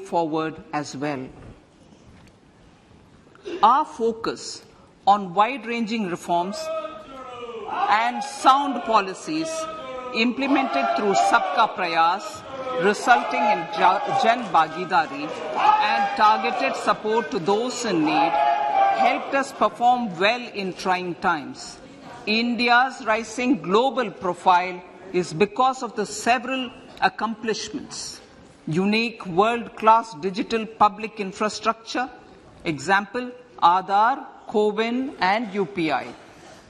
forward as well. Our focus on wide-ranging reforms and sound policies implemented through Sabka Prayas, resulting in Jan Bhagidari and targeted support to those in need, helped us perform well in trying times. India's rising global profile is because of the several accomplishments: unique world-class digital public infrastructure, example, Aadhaar, CoWIN and UPI,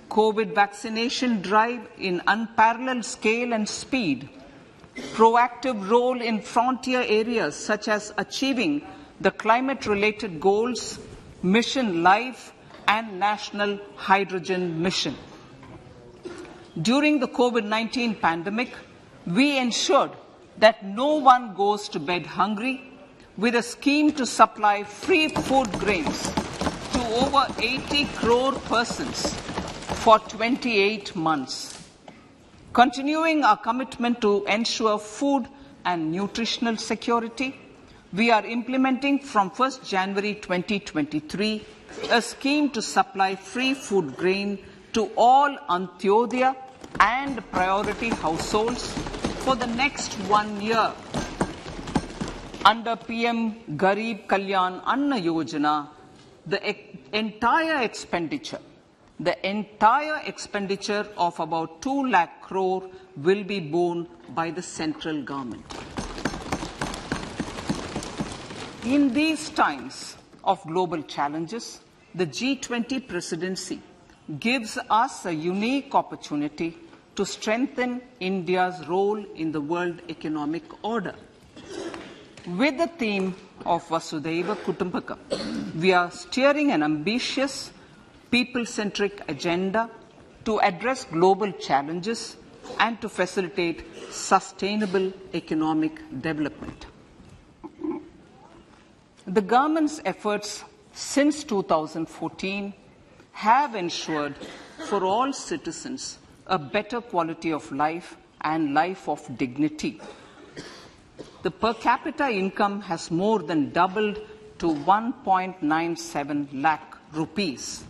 COVID vaccination drive in unparalleled scale and speed, proactive role in frontier areas such as achieving the climate-related goals, Mission Life and National Hydrogen Mission. During the COVID-19 pandemic, we ensured that no one goes to bed hungry with a scheme to supply free food grains to over 80 crore persons for 28 months. Continuing our commitment to ensure food and nutritional security, we are implementing from 1st January 2023 a scheme to supply free food grain to all Antyodaya and priority households for the next 1 year. Under PM Garib Kalyan Anna Yojana, the entire expenditure of about 2 lakh crore will be borne by the central government. In these times of global challenges, the G20 presidency gives us a unique opportunity to strengthen India's role in the world economic order. With the theme of Vasudhaiva Kutumbakam, we are steering an ambitious, people-centric agenda to address global challenges and to facilitate sustainable economic development. The government's efforts since 2014 have ensured for all citizens a better quality of life and life of dignity. The per capita income has more than doubled to 1.97 lakh rupees.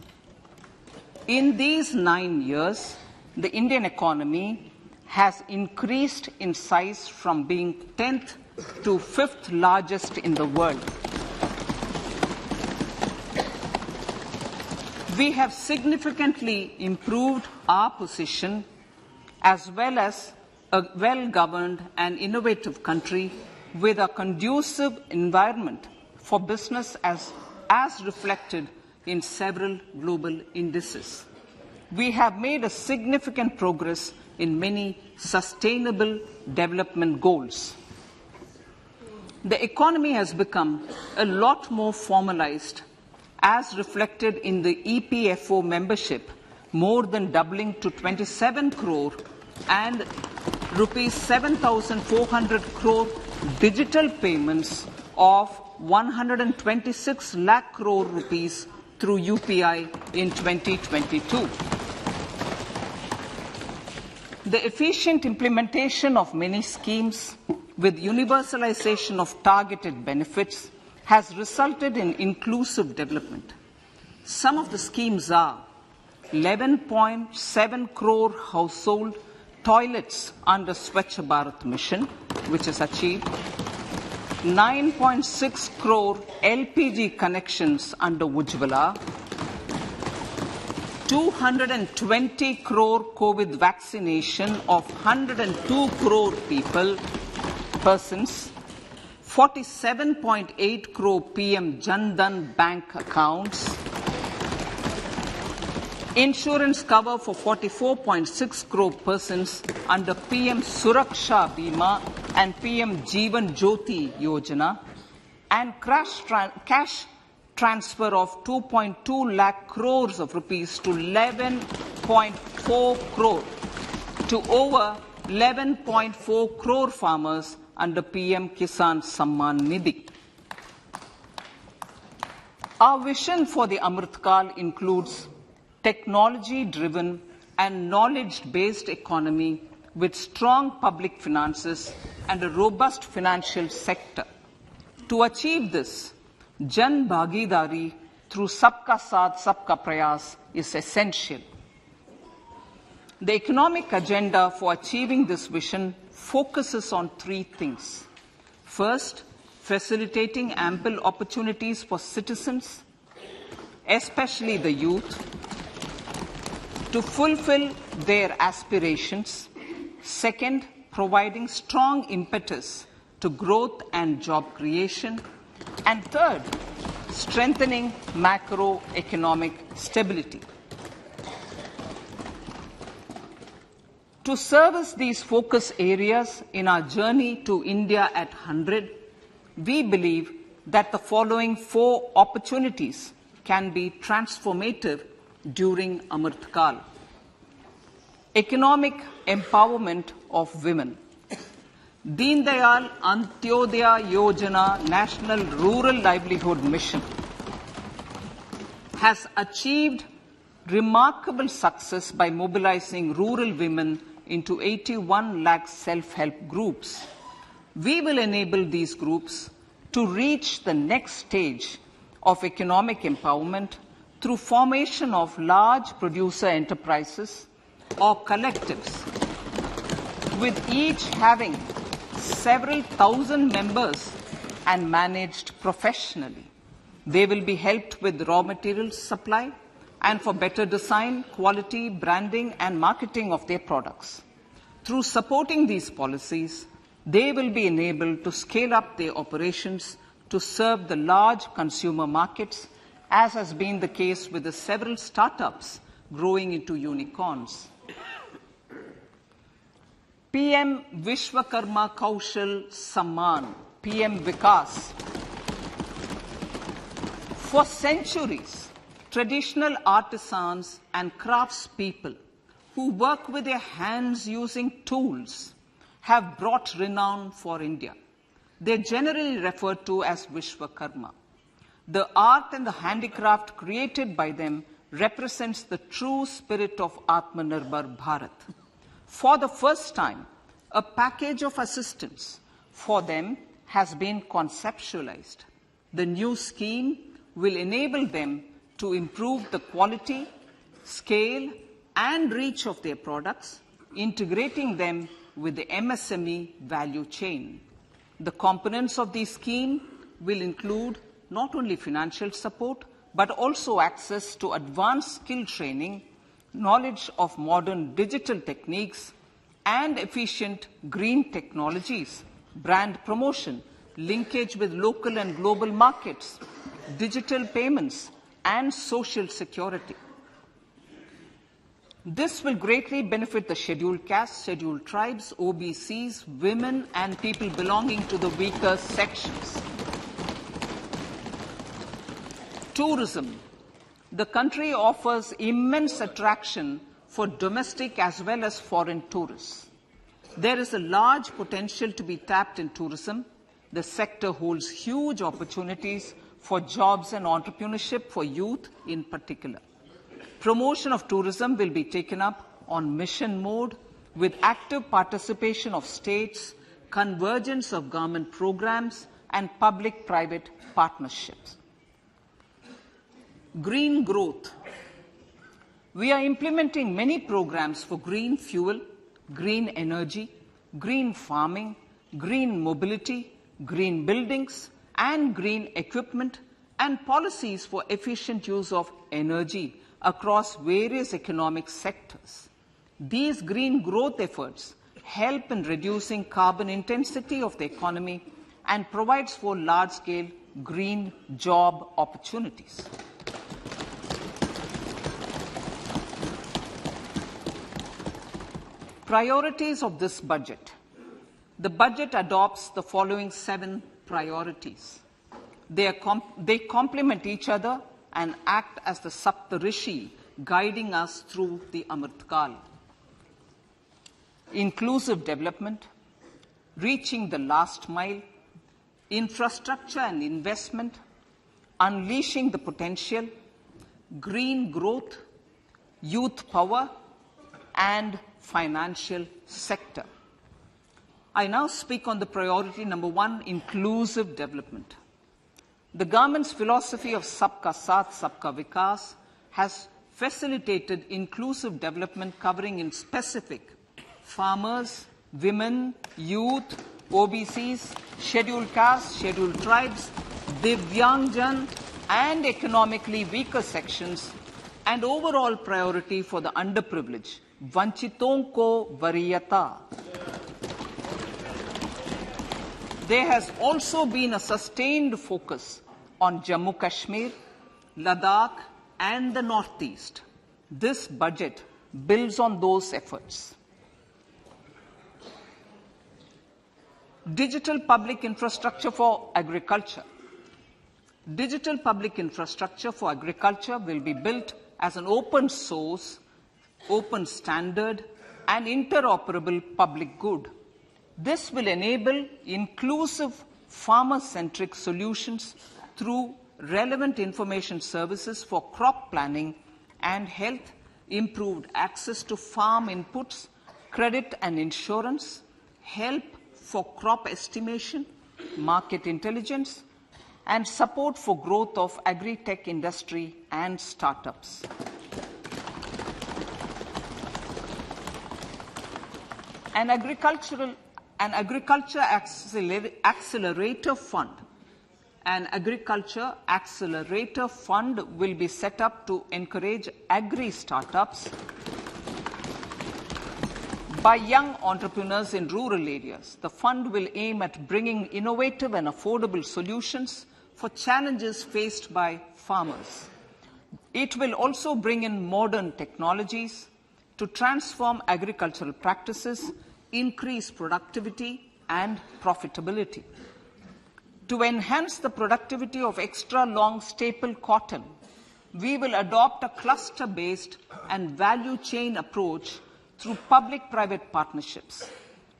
In these 9 years, the Indian economy has increased in size from being 10th to 5th largest in the world. We have significantly improved our position as well as a well-governed and innovative country with a conducive environment for business as reflected in several global indices. We have made a significant progress in many sustainable development goals. The economy has become a lot more formalized as reflected in the EPFO membership, more than doubling to 27 crore and rupees 7,400 crore digital payments of 126 lakh crore rupees through UPI in 2022. The efficient implementation of many schemes with universalization of targeted benefits has resulted in inclusive development. Some of the schemes are 11.7 crore household toilets under Swachh Bharat Mission, which is achieved, 9.6 crore LPG connections under Ujjwala, 220 crore COVID vaccination of 102 crore persons, 47.8 crore PM Jan Dhan bank accounts, insurance cover for 44.6 crore persons under PM Suraksha Bima and PM Jeevan Jyoti Yojana, and cash transfer of 2.2 lakh crores of rupees to 11.4 crore to over 11.4 crore farmers under PM Kisan Samman Nidhi. Our vision for the Amritkal includes technology-driven and knowledge-based economy with strong public finances and a robust financial sector. To achieve this, Jan Bhagidari through Sabka Saath, Sabka Prayas is essential. The economic agenda for achieving this vision focuses on three things. First, facilitating ample opportunities for citizens, especially the youth, to fulfill their aspirations. Second, providing strong impetus to growth and job creation. And third, strengthening macroeconomic stability. To service these focus areas in our journey to India at 100, we believe that the following four opportunities can be transformative during Amrit Kal. Economic empowerment of women. Deen Dayal Antyodaya Yojana National Rural Livelihood Mission has achieved remarkable success by mobilizing rural women into 81 lakh self-help groups. We will enable these groups to reach the next stage of economic empowerment through formation of large producer enterprises or collectives, with each having several thousand members and managed professionally. They will be helped with raw materials supply and for better design, quality, branding and marketing of their products. Through supporting these policies, they will be enabled to scale up their operations to serve the large consumer markets, as has been the case with the several startups growing into unicorns. PM Vishwakarma Kaushal Samman, PM Vikas. For centuries, traditional artisans and craftspeople who work with their hands using tools have brought renown for India. They are generally referred to as Vishwakarma. The art and the handicraft created by them represents the true spirit of Atmanirbhar Bharat. For the first time, a package of assistance for them has been conceptualized. The new scheme will enable them to improve the quality, scale, and reach of their products, integrating them with the MSME value chain. The components of the scheme will include not only financial support, but also access to advanced skill training, knowledge of modern digital techniques, and efficient green technologies, brand promotion, linkage with local and global markets, digital payments, and social security. This will greatly benefit the scheduled castes, scheduled tribes, OBCs, women, and people belonging to the weaker sections. Tourism. The country offers immense attraction for domestic as well as foreign tourists. There is a large potential to be tapped in tourism. The sector holds huge opportunities for jobs and entrepreneurship for youth in particular. Promotion of tourism will be taken up on mission mode with active participation of states, convergence of government programs, and public-private partnerships. Green growth. We are implementing many programs for green fuel, green energy, green farming, green mobility, green buildings, and green equipment, and policies for efficient use of energy across various economic sectors. These green growth efforts help in reducing carbon intensity of the economy and provides for large-scale green job opportunities. Priorities of this budget. The budget adopts the following 7 priorities. They complement each other and act as the Saptarishi guiding us through the Amrit Kal. Inclusive development, reaching the last mile, infrastructure and investment, unleashing the potential, green growth, youth power, and financial sector. I now speak on the priority number 1, inclusive development. The government's philosophy of Sabka Saath, Sabka Vikas has facilitated inclusive development covering in specific farmers, women, youth, OBCs, scheduled castes, scheduled tribes, Divyangjan, and economically weaker sections, and overall priority for the underprivileged. Vanchiton ko variyata. There has also been a sustained focus on Jammu Kashmir, Ladakh, and the Northeast. This budget builds on those efforts. Digital public infrastructure for agriculture. Digital public infrastructure for agriculture will be built as an open source, open standard, and interoperable public good. This will enable inclusive farmer-centric solutions through relevant information services for crop planning and health, improved access to farm inputs, credit and insurance, help for crop estimation, market intelligence, and support for growth of agri-tech industry and startups. An agriculture accelerator fund. An agriculture accelerator fund will be set up to encourage agri-startups by young entrepreneurs in rural areas. The fund will aim at bringing innovative and affordable solutions for challenges faced by farmers. It will also bring in modern technologies to transform agricultural practices, increase productivity and profitability. To enhance the productivity of extra long staple cotton, we will adopt a cluster-based and value chain approach through public-private partnerships.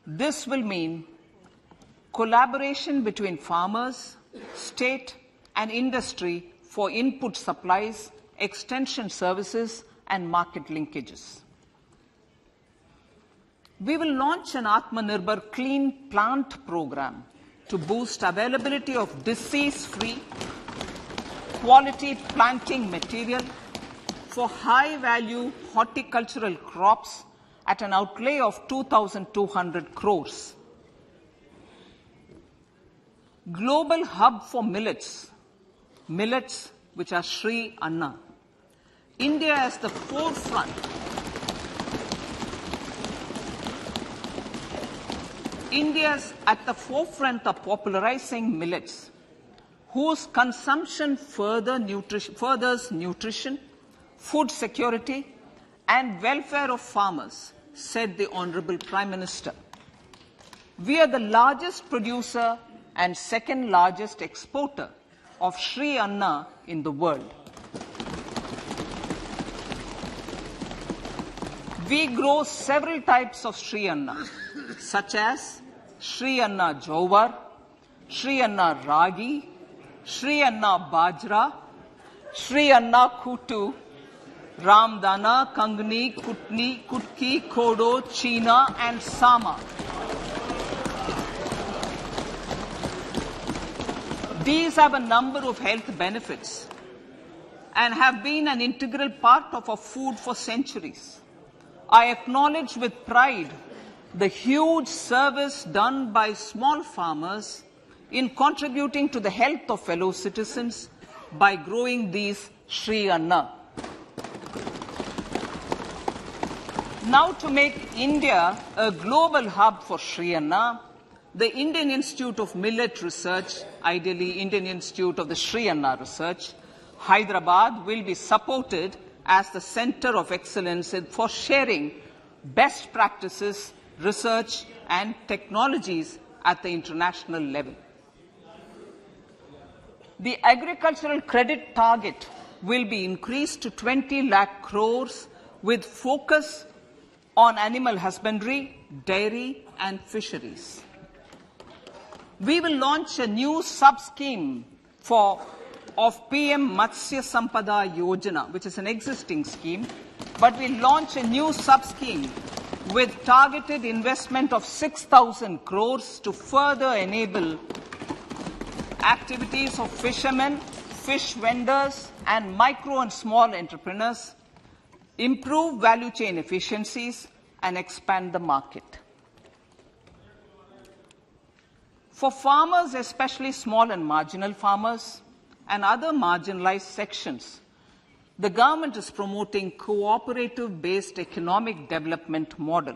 This will mean collaboration between farmers, state, and industry for input supplies, extension services, and market linkages. We will launch an Atmanirbhar Clean Plant program to boost availability of disease-free, quality planting material for high-value horticultural crops at an outlay of 2,200 crores. Global hub for millets, which are Sri Anna. India is the forefront. India is at the forefront of popularizing millets, whose consumption furthers nutrition, food security, and welfare of farmers, said the Honorable Prime Minister. We are the largest producer and second largest exporter of Sri Anna in the world. We grow several types of Sri Anna, such as Sri Anna Jowar, Sri Anna Ragi, Sri Anna Bajra, Sri Anna Kutu, Ramdana, Kangni, Kutni, Kutki, Kodo, China, and Sama. These have a number of health benefits and have been an integral part of our food for centuries. I acknowledge with pride the huge service done by small farmers in contributing to the health of fellow citizens by growing these Sri Anna. Now, to make India a global hub for Sri Anna, the Indian Institute of Millet Research, ideally Indian Institute of the Sri Anna Research, Hyderabad, will be supported as the center of excellence for sharing best practices, research, and technologies at the international level. The agricultural credit target will be increased to 20 lakh crores with focus on animal husbandry, dairy, and fisheries. We will launch a new sub-scheme of PM Matsya Sampada Yojana, which is an existing scheme, but we'll launch a new sub-scheme with targeted investment of 6,000 crores to further enable activities of fishermen, fish vendors, and micro and small entrepreneurs, improve value chain efficiencies, and expand the market. For farmers, especially small and marginal farmers and other marginalized sections, the government is promoting cooperative-based economic development model.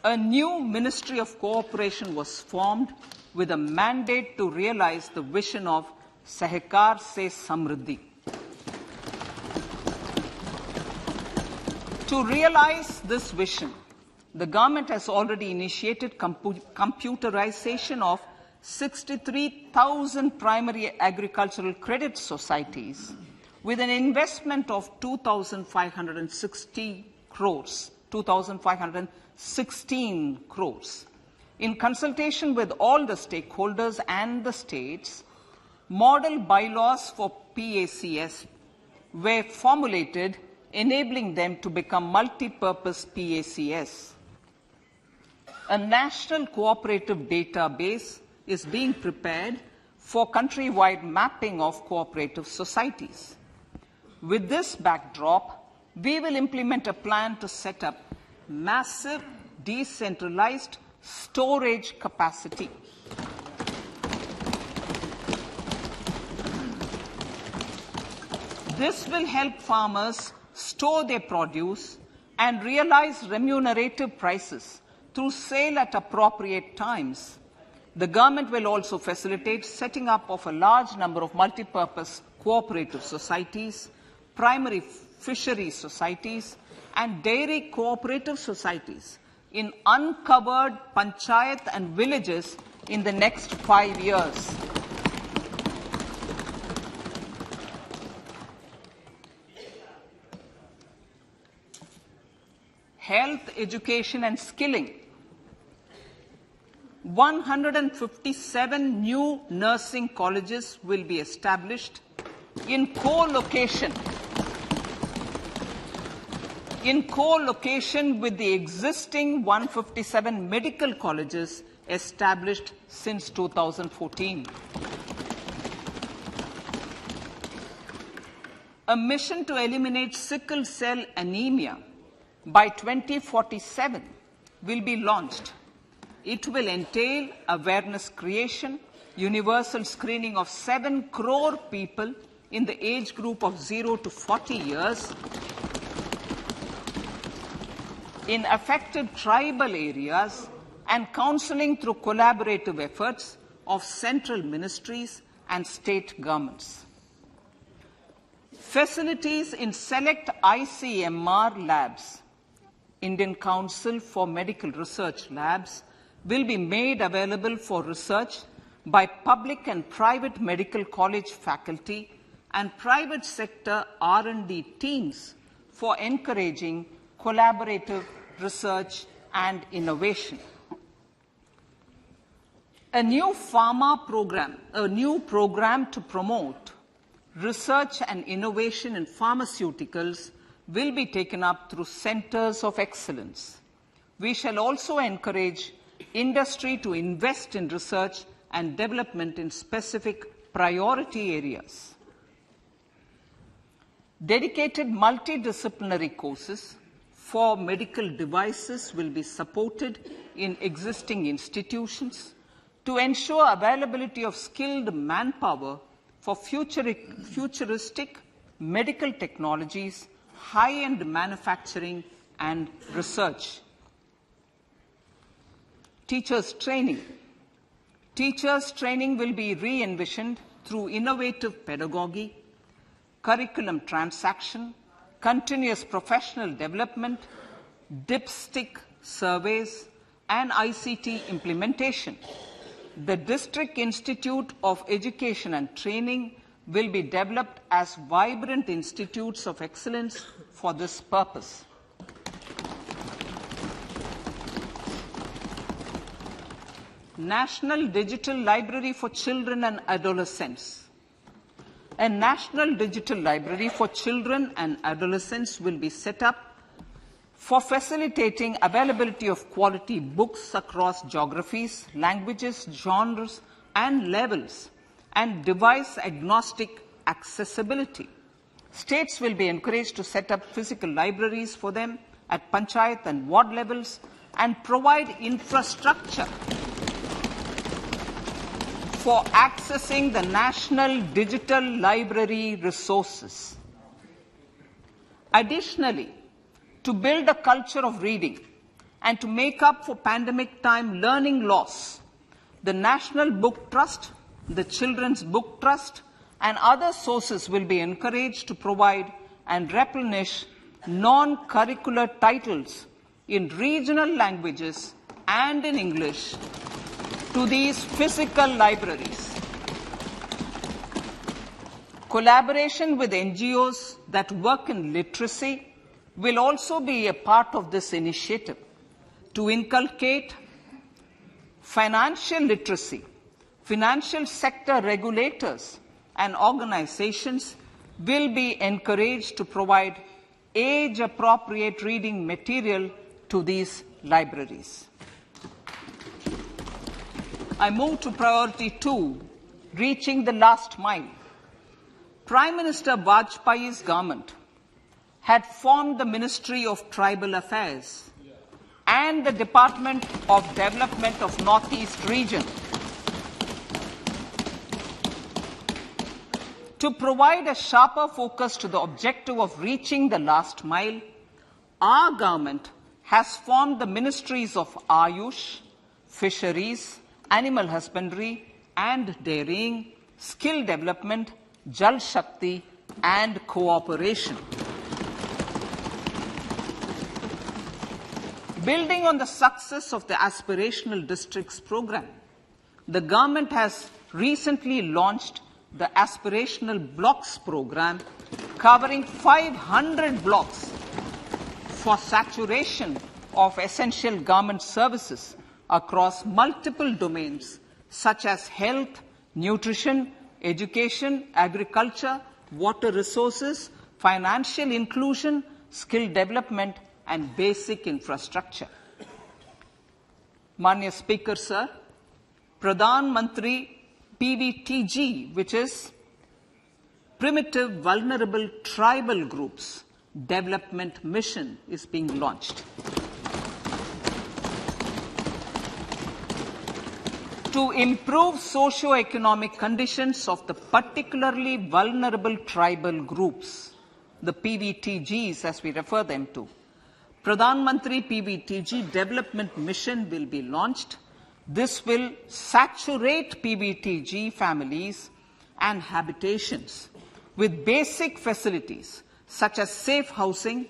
A new Ministry of Cooperation was formed with a mandate to realize the vision of Sahkar Se Samriddhi. To realize this vision, the government has already initiated computerization of 63,000 primary agricultural credit societies with an investment of 2,516 crores. In consultation with all the stakeholders and the states, model bylaws for PACS were formulated, enabling them to become multi-purpose PACS. A national cooperative database is being prepared for countrywide mapping of cooperative societies. With this backdrop, we will implement a plan to set up massive decentralized storage capacity. This will help farmers store their produce and realize remunerative prices through sale at appropriate times. The government will also facilitate setting up of a large number of multi-purpose cooperative societies, primary fisheries societies, and dairy cooperative societies in uncovered panchayat and villages in the next 5 years. Health, education, and skilling. 157 new nursing colleges will be established in co-location with the existing 157 medical colleges established since 2014. A mission to eliminate sickle cell anemia by 2047 will be launched. It will entail awareness creation, universal screening of 7 crore people in the age group of 0 to 40 years in affected tribal areas, and counseling through collaborative efforts of central ministries and state governments. Facilities in select ICMR labs, Indian Council for Medical Research labs, will be made available for research by public and private medical college faculty and private sector R&D teams for encouraging collaborative research and innovation. A new program to promote research and innovation in pharmaceuticals will be taken up through centers of excellence. We shall also encourage industry to invest in research and development in specific priority areas. Dedicated multidisciplinary courses for medical devices will be supported in existing institutions to ensure availability of skilled manpower for futuristic medical technologies, high-end manufacturing, and research. Teachers' training. Teachers' training will be re-envisioned through innovative pedagogy, curriculum transaction, continuous professional development, dipstick surveys, and ICT implementation. The District Institute of Education and Training will be developed as vibrant institutes of excellence for this purpose. National Digital Library for Children and Adolescents. A National Digital Library for Children and Adolescents will be set up for facilitating availability of quality books across geographies, languages, genres, and levels, and device-agnostic accessibility. States will be encouraged to set up physical libraries for them at panchayat and ward levels and provide infrastructure for accessing the national digital library resources. Additionally, to build a culture of reading and to make up for pandemic time learning loss, the National Book Trust, the Children's Book Trust, and other sources will be encouraged to provide and replenish non-curricular titles in regional languages and in English to these physical libraries. Collaboration with NGOs that work in literacy will also be a part of this initiative to inculcate financial literacy. Financial sector regulators and organizations will be encouraged to provide age-appropriate reading material to these libraries. I move to priority 2, reaching the last mile. Prime Minister Vajpayee's government had formed the Ministry of Tribal Affairs and the Department of Development of Northeast Region to provide a sharper focus to the objective of reaching the last mile. Our government has formed the Ministries of Ayush, Fisheries, Animal Husbandry and Dairying, Skill Development, Jal Shakti and Cooperation. Building on the success of the Aspirational Districts program, the government has recently launched the Aspirational Blocks program, covering 500 blocks for saturation of essential government services across multiple domains such as health, nutrition, education, agriculture, water resources, financial inclusion, skill development, and basic infrastructure. Manya Speaker, Sir, Pradhan Mantri PVTG, which is Primitive Vulnerable Tribal Groups Development Mission, is being launched. To improve socio-economic conditions of the particularly vulnerable tribal groups, the PVTGs as we refer them to, Pradhan Mantri PVTG Development Mission will be launched. This will saturate PVTG families and habitations with basic facilities such as safe housing,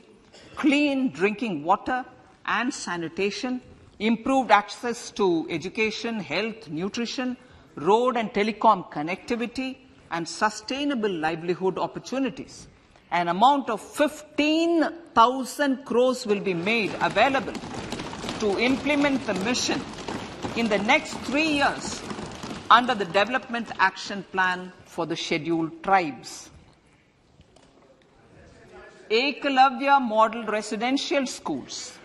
clean drinking water and sanitation, improved access to education, health, nutrition, road and telecom connectivity, and sustainable livelihood opportunities. An amount of 15,000 crores will be made available to implement the mission in the next 3 years under the Development Action Plan for the Scheduled Tribes. Ekalavya Model Residential Schools.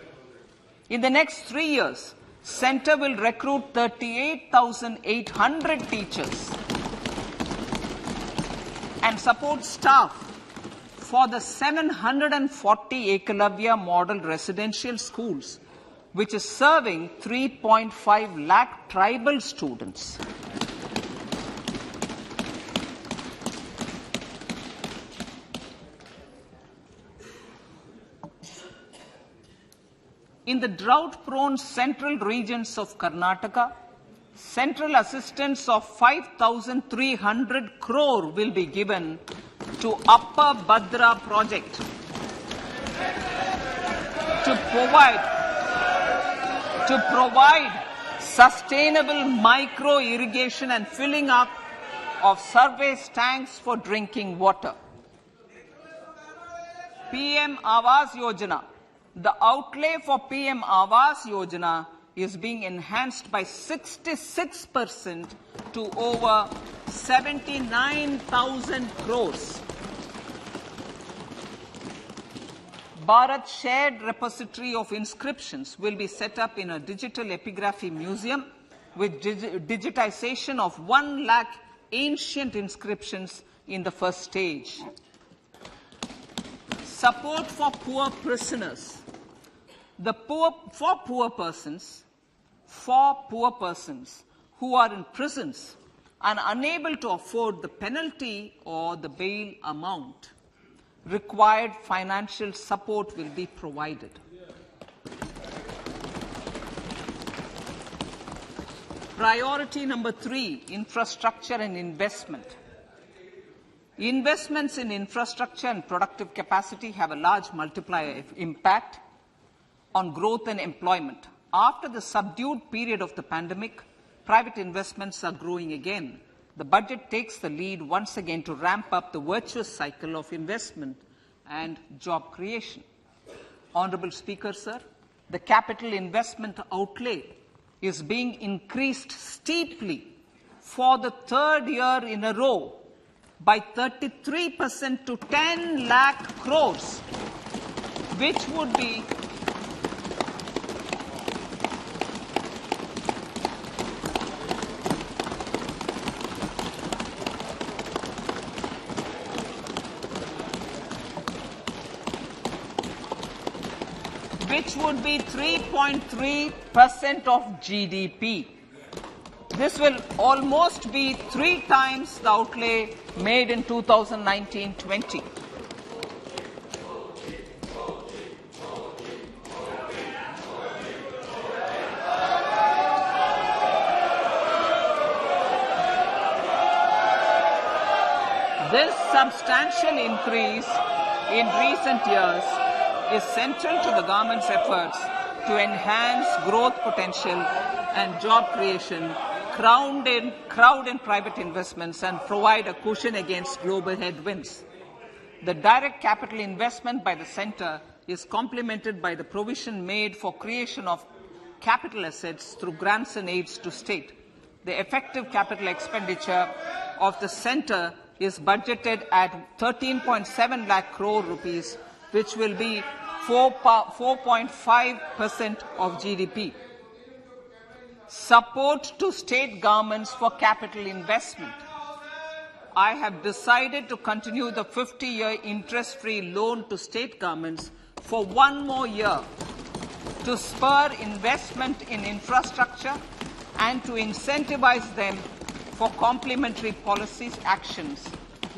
In the next 3 years, Center will recruit 38,800 teachers and support staff for the 740 Ekalavya Model Residential Schools, which is serving 3.5 lakh tribal students. In the drought-prone central regions of Karnataka, central assistance of 5,300 crore will be given to Upper Bhadra project to provide sustainable micro-irrigation and filling up of surface tanks for drinking water. PM Awas Yojana. The outlay for PM Awas Yojana is being enhanced by 66% to over 79,000 crores. Bharat Shared Repository of Inscriptions will be set up in a digital epigraphy museum with digitization of 1 lakh ancient inscriptions in the first stage. Support for poor prisoners. For poor persons who are in prisons and unable to afford the penalty or the bail amount, required financial support will be provided. Priority number 3, infrastructure and investment. Investments in infrastructure and productive capacity have a large multiplier impact on growth and employment. After the subdued period of the pandemic, private investments are growing again. The budget takes the lead once again to ramp up the virtuous cycle of investment and job creation. Honourable Speaker, sir, the capital investment outlay is being increased steeply for the 3rd year in a row by 33% to 10 lakh crores, which would be which would be 3.3% of GDP. This will almost be 3 times the outlay made in 2019-20. This substantial increase in recent years is central to the government's efforts to enhance growth potential and job creation, crowd in private investments, and provide a cushion against global headwinds. The direct capital investment by the centre is complemented by the provision made for creation of capital assets through grants and aids to state. The effective capital expenditure of the centre is budgeted at 13.7 lakh crore rupees, which will be 4.5% of GDP. Support to state governments for capital investment. I have decided to continue the 50-year interest-free loan to state governments for 1 more year to spur investment in infrastructure and to incentivize them for complementary policies actions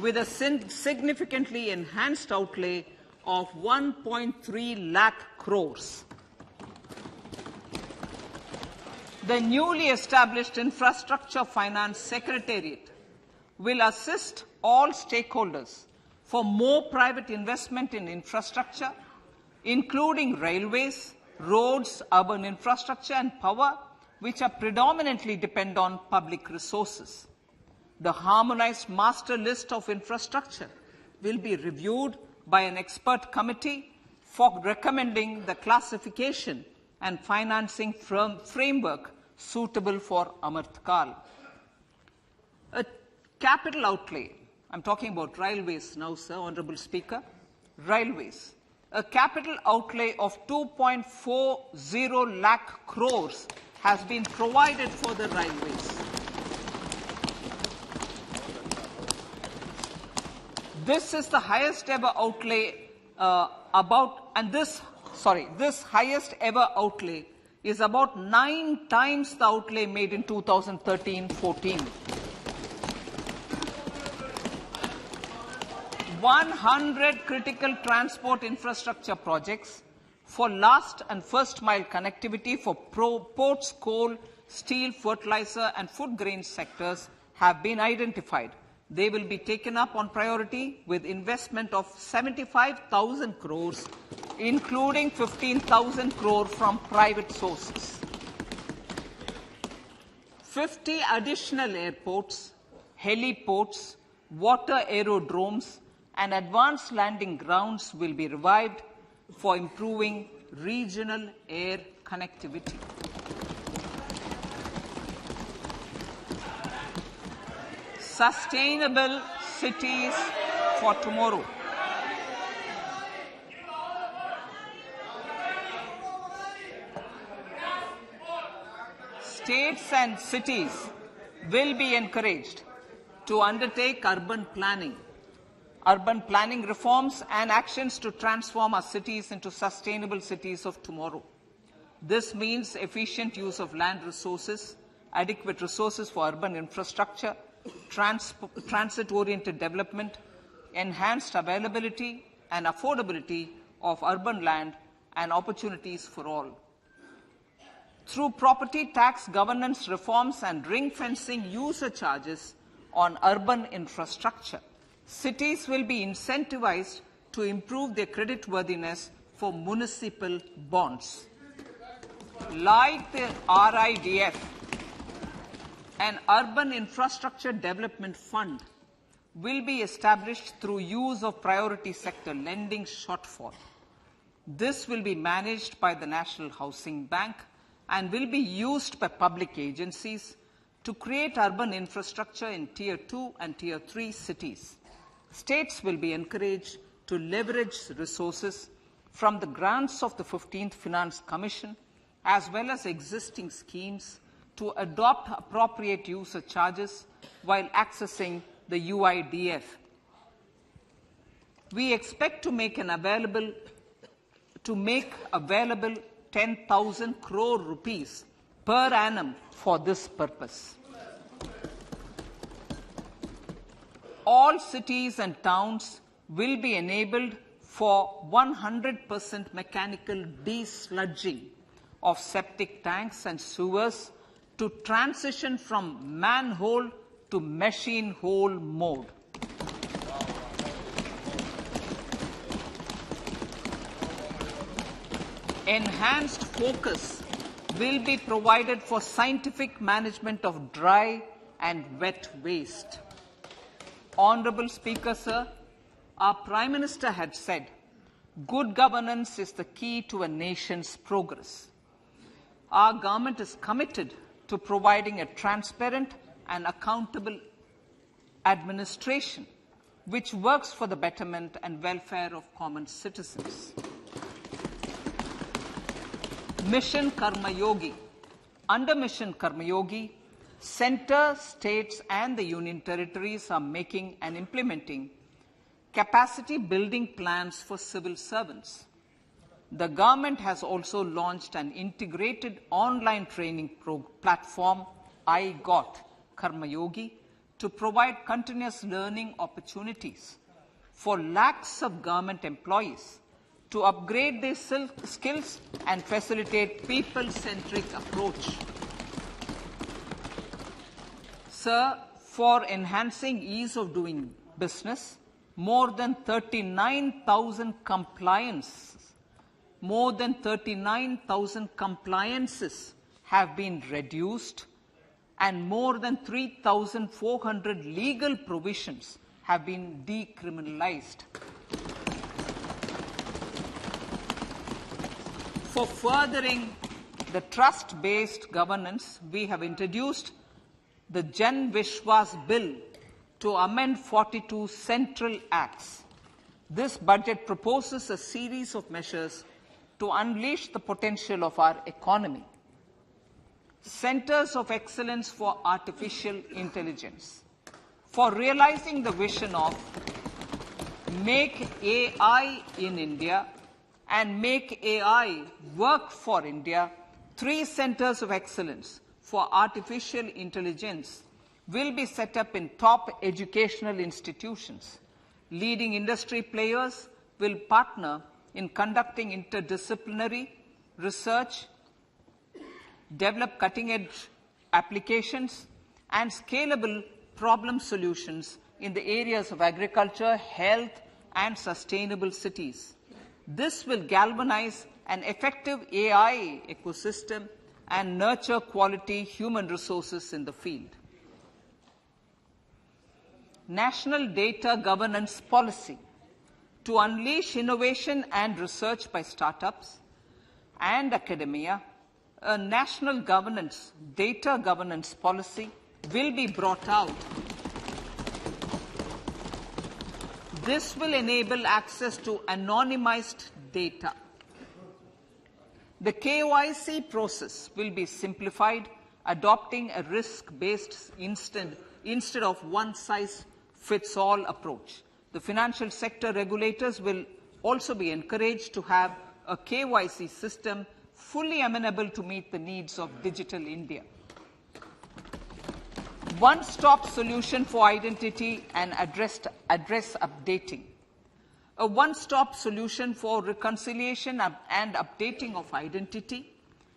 with a significantly enhanced outlay of 1.3 lakh crores. The newly established Infrastructure Finance Secretariat will assist all stakeholders for more private investment in infrastructure, including railways, roads, urban infrastructure and power, which are predominantly depend on public resources. The harmonized master list of infrastructure will be reviewed by an expert committee for recommending the classification and financing framework suitable for Amrit Kal. A capital outlay, I'm talking about railways now, sir, Honourable Speaker, railways. A capital outlay of 2.40 lakh crores has been provided for the railways. This is the highest ever outlay this highest ever outlay is about 9 times the outlay made in 2013-14. 100 critical transport infrastructure projects for last and first mile connectivity for ports, coal, steel, fertilizer and food grain sectors have been identified. They will be taken up on priority with investment of 75,000 crores, including 15,000 crore from private sources. 50 additional airports, heliports, water aerodromes, and advanced landing grounds will be revived for improving regional air connectivity. Sustainable cities for tomorrow. states and cities will be encouraged to undertake urban planning reforms and actions to transform our cities into sustainable cities of tomorrow. This means efficient use of land resources, adequate resources for urban infrastructure, transit-oriented development, enhanced availability and affordability of urban land and opportunities for all. Through property tax governance reforms and ring-fencing user charges on urban infrastructure, cities will be incentivized to improve their creditworthiness for municipal bonds. Like the RIDF, an Urban Infrastructure Development Fund will be established through use of priority sector lending shortfall. This will be managed by the National Housing Bank and will be used by public agencies to create urban infrastructure in Tier 2 and Tier 3 cities. States will be encouraged to leverage resources from the grants of the 15th Finance Commission as well as existing schemes to adopt appropriate user charges while accessing the UIDF. We expect to make available 10,000 crore rupees per annum for this purpose. All cities and towns will be enabled for 100% mechanical desludging of septic tanks and sewers to transition from manhole to machine hole mode. Enhanced focus will be provided for scientific management of dry and wet waste. Honorable Speaker, sir, our Prime Minister had said, good governance is the key to a nation's progress. Our government is committed to providing a transparent and accountable administration which works for the betterment and welfare of common citizens. Mission Karma Yogi. Under Mission Karma Yogi, centre, states and the union territories are making and implementing capacity building plans for civil servants. The government has also launched an integrated online training platform, I Got Karma Yogi, to provide continuous learning opportunities for lakhs of government employees to upgrade their skills and facilitate people-centric approach. Sir, for enhancing ease of doing business, more than 39,000 compliances have been reduced and more than 3,400 legal provisions have been decriminalized. For furthering the trust-based governance, we have introduced the Jan Vishwas Bill to amend 42 central acts. This budget proposes a series of measures to unleash the potential of our economy. Centers of Excellence for Artificial Intelligence. For realizing the vision of Make AI in India and Make AI Work for India, 3 Centers of Excellence for Artificial Intelligence will be set up in top educational institutions. Leading industry players will partner in conducting interdisciplinary research, develop cutting-edge applications, and scalable problem solutions in the areas of agriculture, health, and sustainable cities. This will galvanize an effective AI ecosystem and nurture quality human resources in the field. National Data Governance Policy. To unleash innovation and research by startups and academia, a national data governance policy will be brought out. This will enable access to anonymized data. The KYC process will be simplified adopting a risk-based instead of one-size-fits-all approach. The financial sector regulators will also be encouraged to have a KYC system fully amenable to meet the needs of digital India. One-stop solution for identity and address updating. A one-stop solution for reconciliation and updating of identity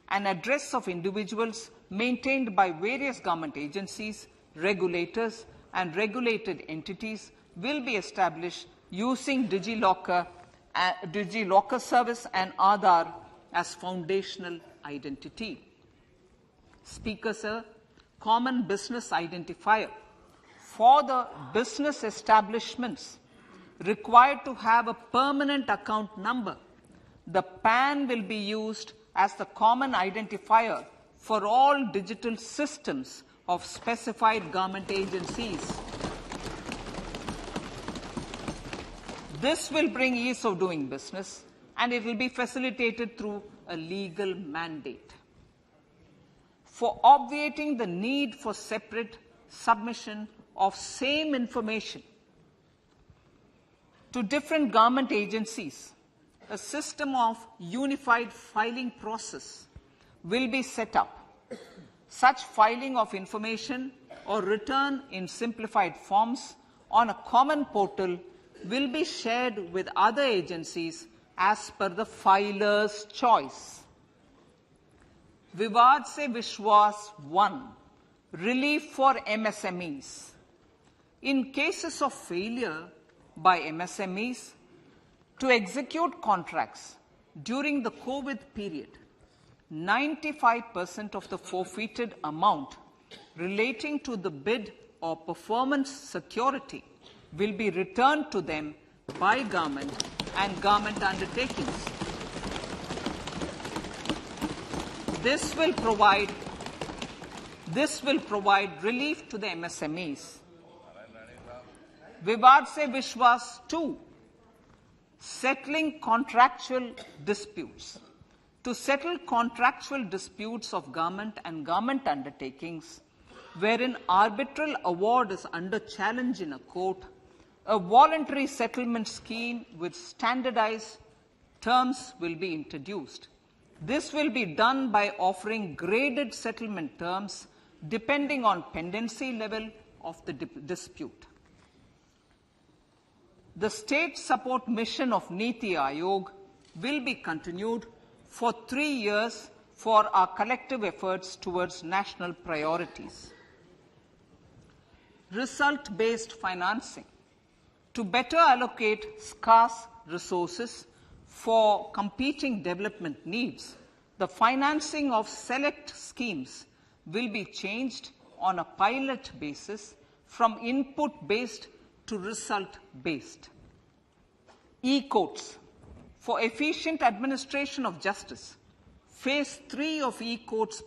and address of individuals maintained by various government agencies, regulators, and regulated entities will be established using DigiLocker service and Aadhaar as foundational identity. Speaker, sir, common business identifier. For the business establishments required to have a permanent account number, the PAN will be used as the common identifier for all digital systems of specified government agencies. This will bring ease of doing business, and it will be facilitated through a legal mandate. For obviating the need for separate submission of same information to different government agencies, a system of unified filing process will be set up. Such filing of information or return in simplified forms on a common portal will be shared with other agencies as per the filer's choice. Vivad Se Vishwas 1. Relief for MSMEs. In cases of failure by MSMEs to execute contracts during the COVID period, 95% of the forfeited amount relating to the bid or performance security will be returned to them by government and government undertakings. This will provide relief to the MSMEs. Vivad Se Vishwas 2. Settling contractual disputes. To settle contractual disputes of government and government undertakings, wherein arbitral award is under challenge in a court, a voluntary settlement scheme with standardized terms will be introduced. This will be done by offering graded settlement terms depending on pendency level of the dispute. The state support mission of Niti Aayog will be continued for 3 years for our collective efforts towards national priorities. Result-based financing. To better allocate scarce resources for competing development needs, the financing of select schemes will be changed on a pilot basis from input-based to result-based. E-courts. For efficient administration of justice, Phase 3 of the e-courts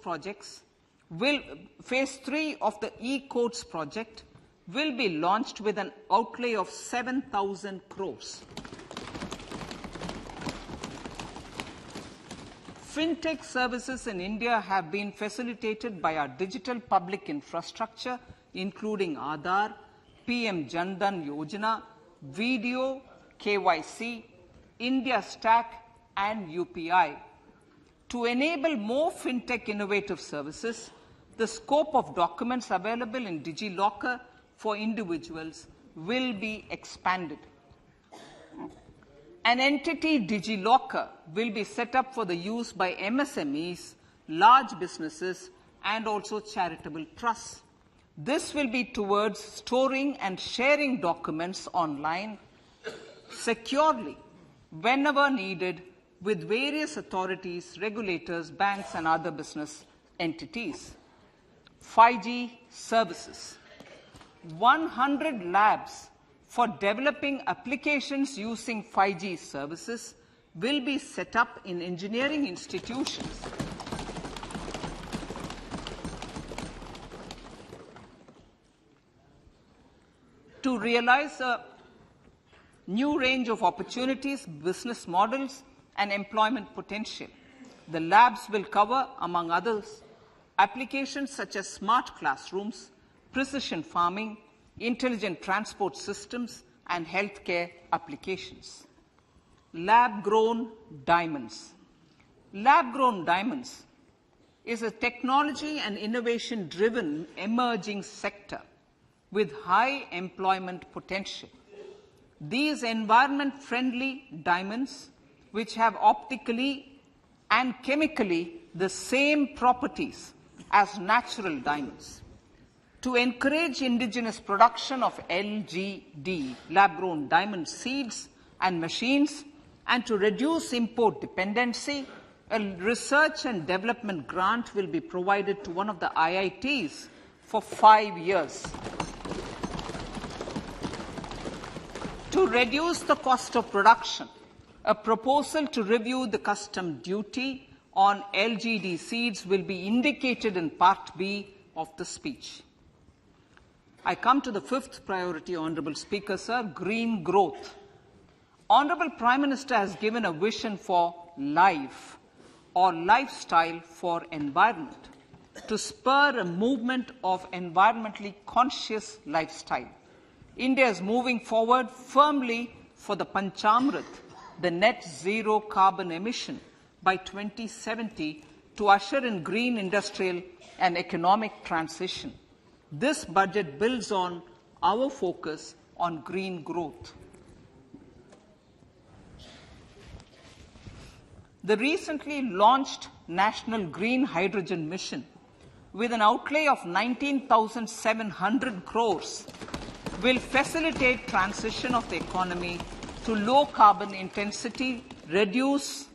project will be launched with an outlay of 7,000 crores. Fintech services in India have been facilitated by our digital public infrastructure, including Aadhaar, PM Jan Dhan Yojana, Video, KYC, India Stack, and UPI. To enable more fintech innovative services, the scope of documents available in DigiLocker for individuals will be expanded. An entity DigiLocker will be set up for the use by MSMEs, large businesses, and also charitable trusts. This will be towards storing and sharing documents online securely whenever needed with various authorities, regulators, banks, and other business entities. 5G services. 100 labs for developing applications using 5G services will be set up in engineering institutions. To realize a new range of opportunities, business models, and employment potential, the labs will cover, among others, Applications such as smart classrooms, precision farming, intelligent transport systems, and healthcare applications. Lab-grown diamonds. Lab-grown diamonds is a technology and innovation-driven emerging sector with high employment potential. These environment-friendly diamonds, which have optically and chemically the same properties as natural diamonds. To encourage indigenous production of LGD, lab-grown diamond seeds and machines, and to reduce import dependency, a research and development grant will be provided to one of the IITs for 5 years. To reduce the cost of production, a proposal to review the custom duty on LGD seeds will be indicated in Part B of the speech. I come to the fifth priority, Honourable Speaker, sir, green growth. Honourable Prime Minister has given a vision for life or lifestyle for environment to spur a movement of environmentally conscious lifestyle. India is moving forward firmly for the Panchamrit, the net zero carbon emission by 2070 to usher in green industrial and economic transition. This budget builds on our focus on green growth. The recently launched National Green Hydrogen Mission, with an outlay of 19,700 crores, will facilitate transition of the economy to low carbon intensity, reduce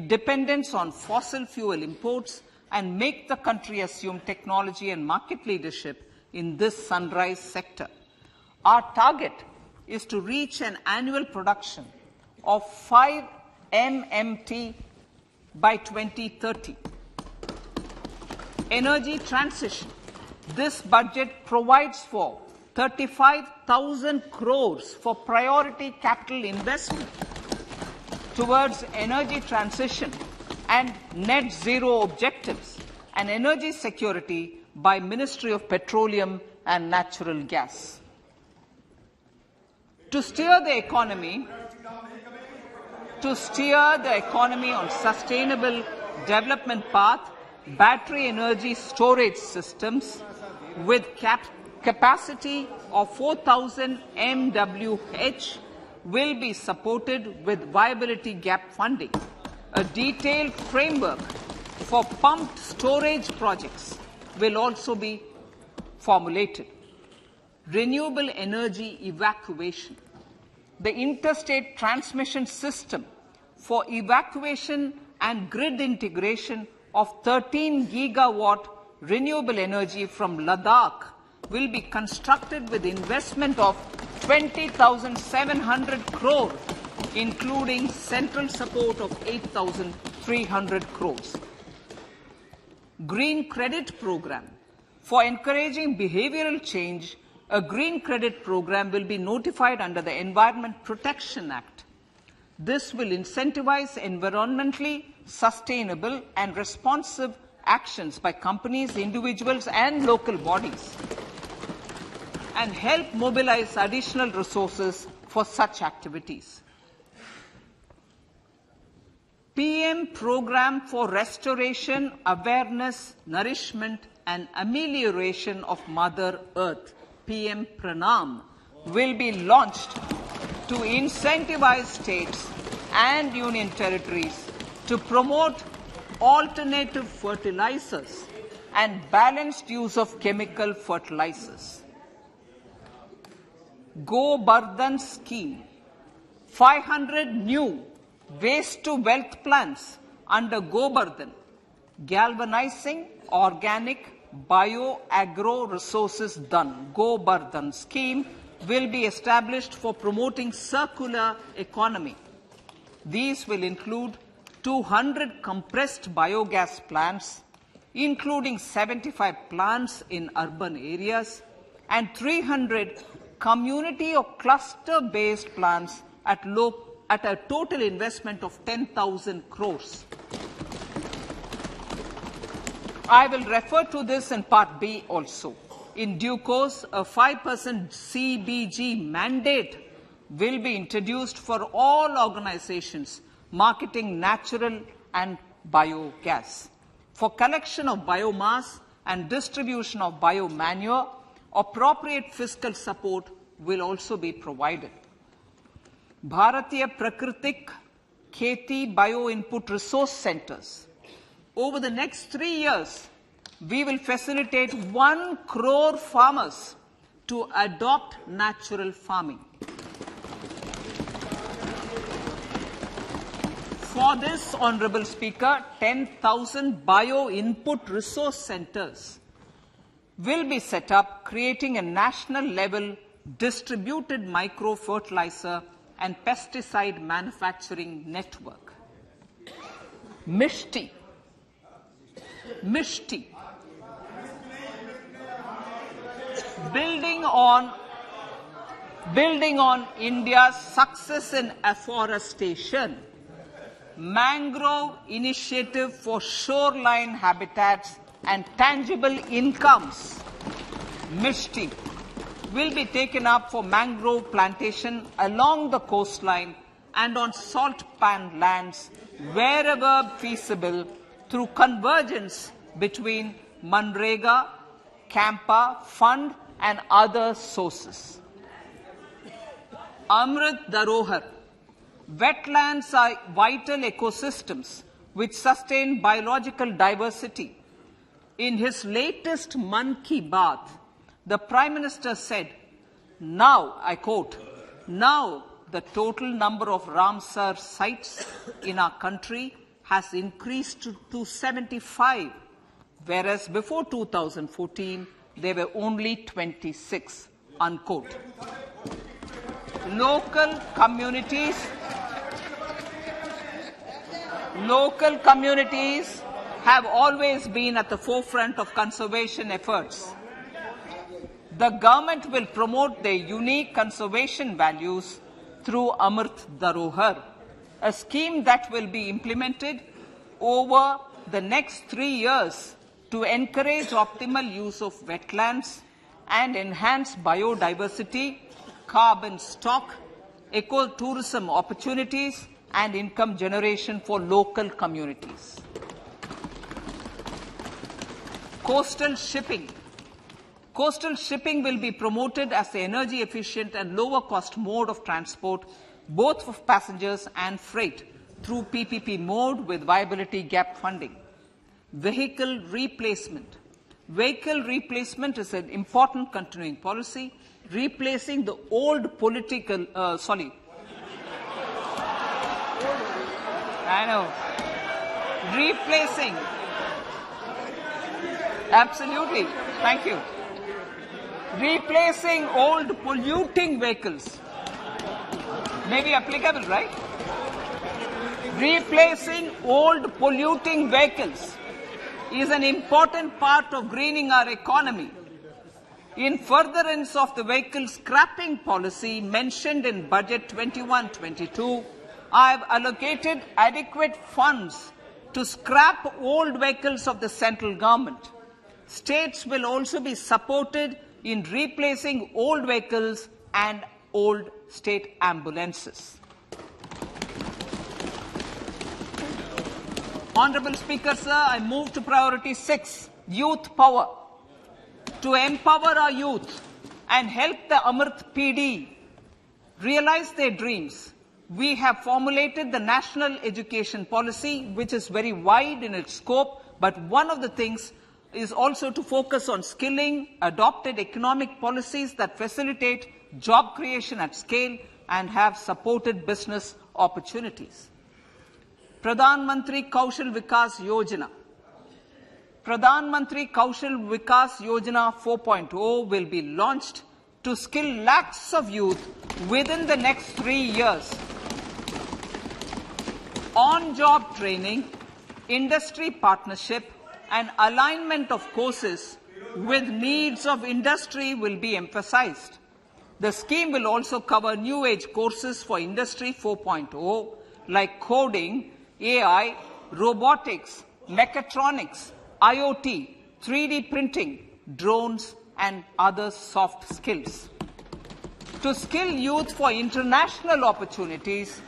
dependence on fossil fuel imports, and make the country assume technology and market leadership in this sunrise sector. Our target is to reach an annual production of 5 MMT by 2030. Energy transition. This budget provides for 35,000 crores for priority capital investment towards energy transition and net zero objectives and energy security by Ministry of Petroleum and Natural Gas. To steer the economy on sustainable development path, battery energy storage systems with capacity of 4,000 MWh will be supported with viability gap funding. A detailed framework for pumped storage projects will also be formulated. Renewable energy evacuation. The interstate transmission system for evacuation and grid integration of 13 gigawatt renewable energy from Ladakh will be constructed with investment of 20,700 crore, including central support of 8,300 crores. Green Credit Program. For encouraging behavioral change, a green credit program will be notified under the Environment Protection Act. This will incentivize environmentally sustainable and responsive actions by companies, individuals, and local bodies, and help mobilize additional resources for such activities. PM Program for Restoration, Awareness, Nourishment, and Amelioration of Mother Earth, PM Pranam, will be launched to incentivize states and union territories to promote alternative fertilizers and balanced use of chemical fertilizers. Go Bardhan Scheme. 500 new waste to wealth plants under Go Bardhan, galvanizing organic bio-agro resources done. Go Bardhan scheme will be established for promoting circular economy. These will include 200 compressed biogas plants, including 75 plants in urban areas, and 300 community or cluster-based plants at a total investment of 10,000 crores. I will refer to this in Part B also. In due course, a 5% CBG mandate will be introduced for all organizations marketing natural and biogas. For collection of biomass and distribution of biomanure, appropriate fiscal support will also be provided. Bharatiya Prakritik Kheti Bio Input Resource Centers. Over the next 3 years, we will facilitate 1 crore farmers to adopt natural farming. For this, Honorable Speaker, 10,000 bio-input resource centers will be set up, creating a national-level distributed micro-fertilizer and pesticide manufacturing network. Mishti. Building on India's success in afforestation, Mangrove Initiative for Shoreline Habitats and Tangible Incomes, Mishti, will be taken up for mangrove plantation along the coastline and on salt pan lands wherever feasible through convergence between Manrega, Campa Fund and other sources. Amrit Dharohar. Wetlands are vital ecosystems which sustain biological diversity. In his latest Mann Ki Baat, the Prime Minister said, now, I quote, now the total number of Ramsar sites in our country has increased to 75, whereas before 2014, there were only 26, unquote. Local communities have always been at the forefront of conservation efforts. The government will promote their unique conservation values through Amrit Dharohar, a scheme that will be implemented over the next 3 years to encourage optimal use of wetlands and enhance biodiversity, carbon stock, ecotourism opportunities, and income generation for local communities. Coastal shipping. Coastal shipping will be promoted as the energy efficient and lower cost mode of transport, both for passengers and freight, through PPP mode with viability gap funding. Vehicle replacement. Vehicle replacement is an important continuing policy, replacing the old political, replacing, absolutely, thank you. Replacing old polluting vehicles. May be applicable, right? Replacing old polluting vehicles is an important part of greening our economy. In furtherance of the vehicle scrapping policy mentioned in Budget 21-22, I have allocated adequate funds to scrap old vehicles of the central government. States will also be supported in replacing old vehicles and old state ambulances. Honorable Speaker, sir, I move to priority 6, youth power. To empower our youth and help the Amrit PD realize their dreams, we have formulated the National Education Policy, which is very wide in its scope, but one of the things is also to focus on skilling, adopted economic policies that facilitate job creation at scale and have supported business opportunities. Pradhan Mantri Kaushal Vikas Yojana. Pradhan Mantri Kaushal Vikas Yojana 4.0 will be launched to skill lakhs of youth within the next 3 years. On-job training, industry partnership, and alignment of courses with needs of industry will be emphasized. The scheme will also cover new age courses for Industry 4.0 like coding, AI, robotics, mechatronics, IoT, 3D printing, drones, and other soft skills. To skill youth for international opportunities,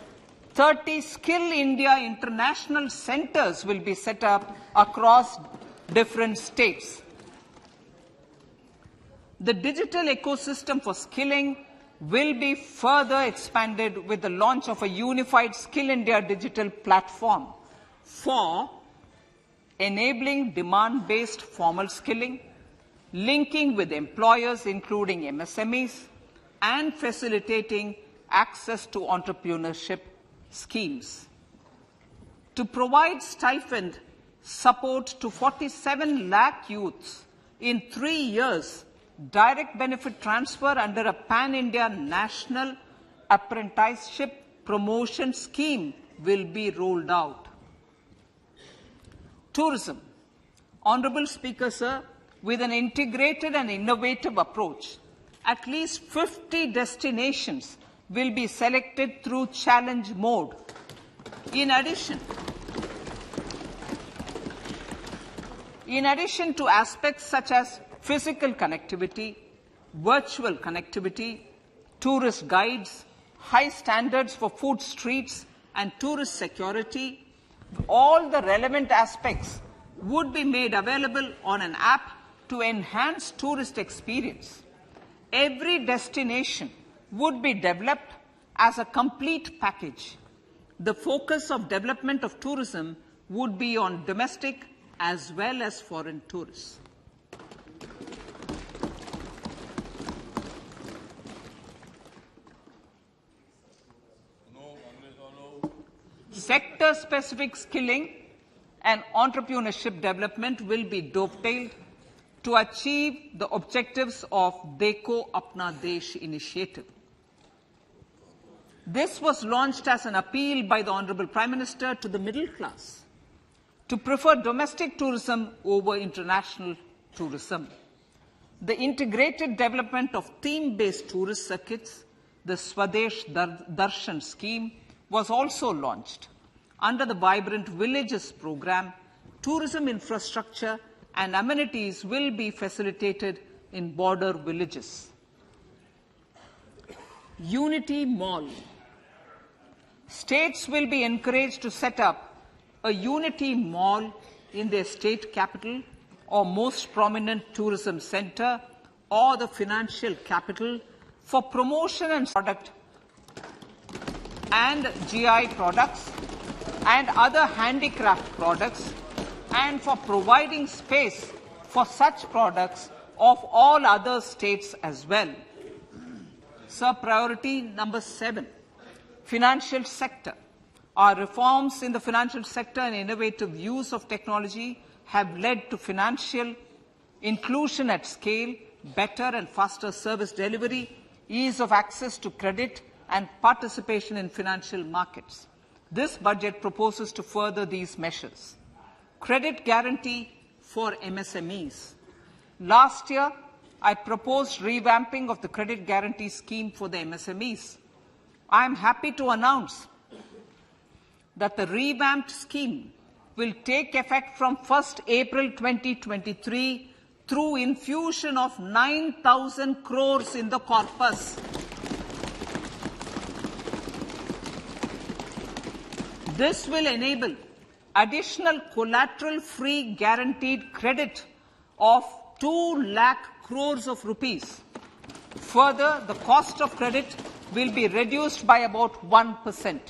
30 Skill India international centers will be set up across different states. The digital ecosystem for skilling will be further expanded with the launch of a unified Skill India digital platform for enabling demand-based formal skilling, linking with employers including MSMEs, and facilitating access to entrepreneurship schemes. To provide stipend support to 47 lakh youths in 3 years, direct benefit transfer under a pan-India national apprenticeship promotion scheme will be rolled out. Tourism. Honorable Speaker, sir, with an integrated and innovative approach, at least 50 destinations will be selected through challenge mode. In addition to aspects such as physical connectivity, virtual connectivity, tourist guides, high standards for food streets, and tourist security, all the relevant aspects would be made available on an app to enhance tourist experience. Every destination would be developed as a complete package. The focus of development of tourism would be on domestic as well as foreign tourists. Sector-specific skilling and entrepreneurship development will be dovetailed to achieve the objectives of Dekho Apna Desh initiative. This was launched as an appeal by the Honorable Prime Minister to the middle class to prefer domestic tourism over international tourism. The integrated development of theme-based tourist circuits, the Swadesh Darshan scheme, was also launched. Under the Vibrant Villages program, tourism infrastructure and amenities will be facilitated in border villages. Unity Mall. States will be encouraged to set up a Unity Mall in their state capital or most prominent tourism center or the financial capital for promotion and product and GI products and other handicraft products, and for providing space for such products of all other states as well. Sir, priority number 7, financial sector. Our reforms in the financial sector and innovative use of technology have led to financial inclusion at scale, better and faster service delivery, ease of access to credit, and participation in financial markets. This budget proposes to further these measures. Credit guarantee for MSMEs. Last year, I proposed revamping of the credit guarantee scheme for the MSMEs. I am happy to announce that the revamped scheme will take effect from 1st April 2023 through infusion of 9,000 crores in the corpus. This will enable additional collateral-free guaranteed credit of 2 lakh crores of rupees. Further, the cost of credit will be reduced by about 1%.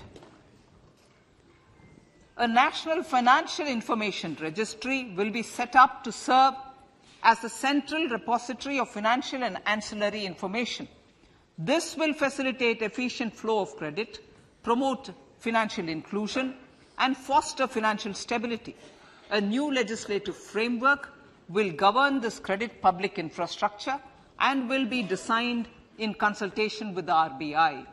A National Financial Information Registry will be set up to serve as the central repository of financial and ancillary information. This will facilitate efficient flow of credit, promote financial inclusion, and foster financial stability. A new legislative framework will govern this credit public infrastructure and will be designed in consultation with the RBI.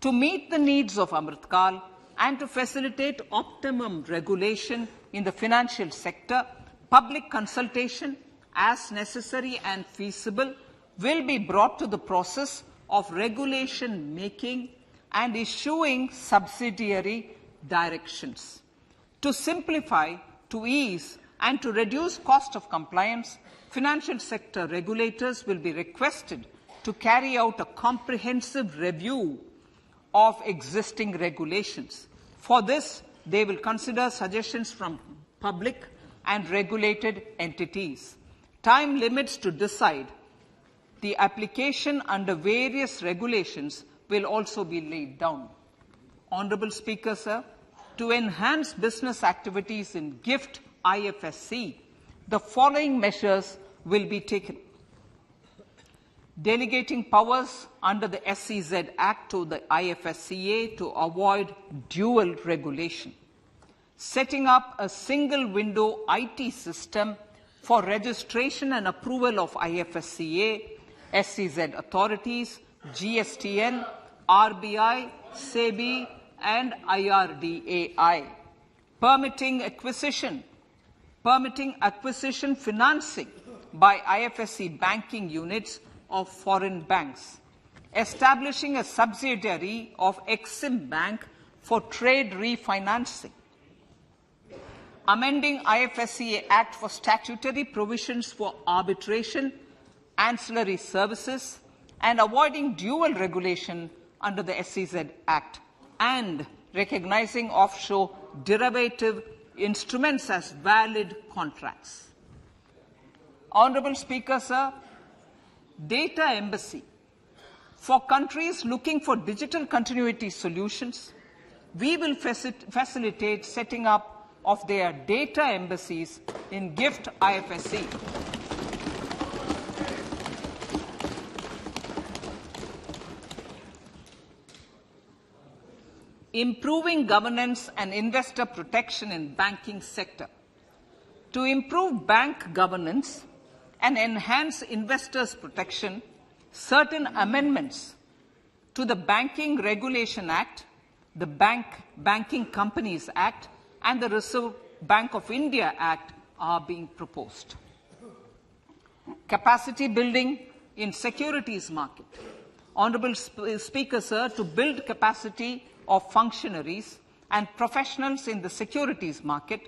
To meet the needs of Amritkal and to facilitate optimum regulation in the financial sector, public consultation, as necessary and feasible, will be brought to the process of regulation making and issuing subsidiary directions. To simplify, to ease and to reduce cost of compliance, financial sector regulators will be requested to carry out a comprehensive review of existing regulations. For this, they will consider suggestions from public and regulated entities. Time limits to decide the application under various regulations will also be laid down. Honourable Speaker, sir, to enhance business activities in GIFT IFSC, the following measures will be taken. Delegating powers under the SEZ Act to the IFSCA to avoid dual regulation. Setting up a single window IT system for registration and approval of IFSCA, SEZ authorities, GSTN, RBI, SEBI, and IRDAI. Permitting acquisition financing by IFSC banking units of foreign banks. Establishing a subsidiary of Exim Bank for trade refinancing. Amending IFSCA Act for statutory provisions for arbitration, ancillary services, and avoiding dual regulation under the SEZ Act, and recognizing offshore derivative instruments as valid contracts. Honourable Speaker, sir, Data Embassy. For countries looking for digital continuity solutions, we will facilitate setting up of their data embassies in GIFT IFSC. Improving governance and investor protection in banking sector. To improve bank governance and enhance investors' protection, certain amendments to the Banking Regulation Act, the Banking Companies Act, and the Reserve Bank of India Act are being proposed. Capacity building in securities market. Honourable Speaker, sir, to build capacity of functionaries and professionals in the securities market,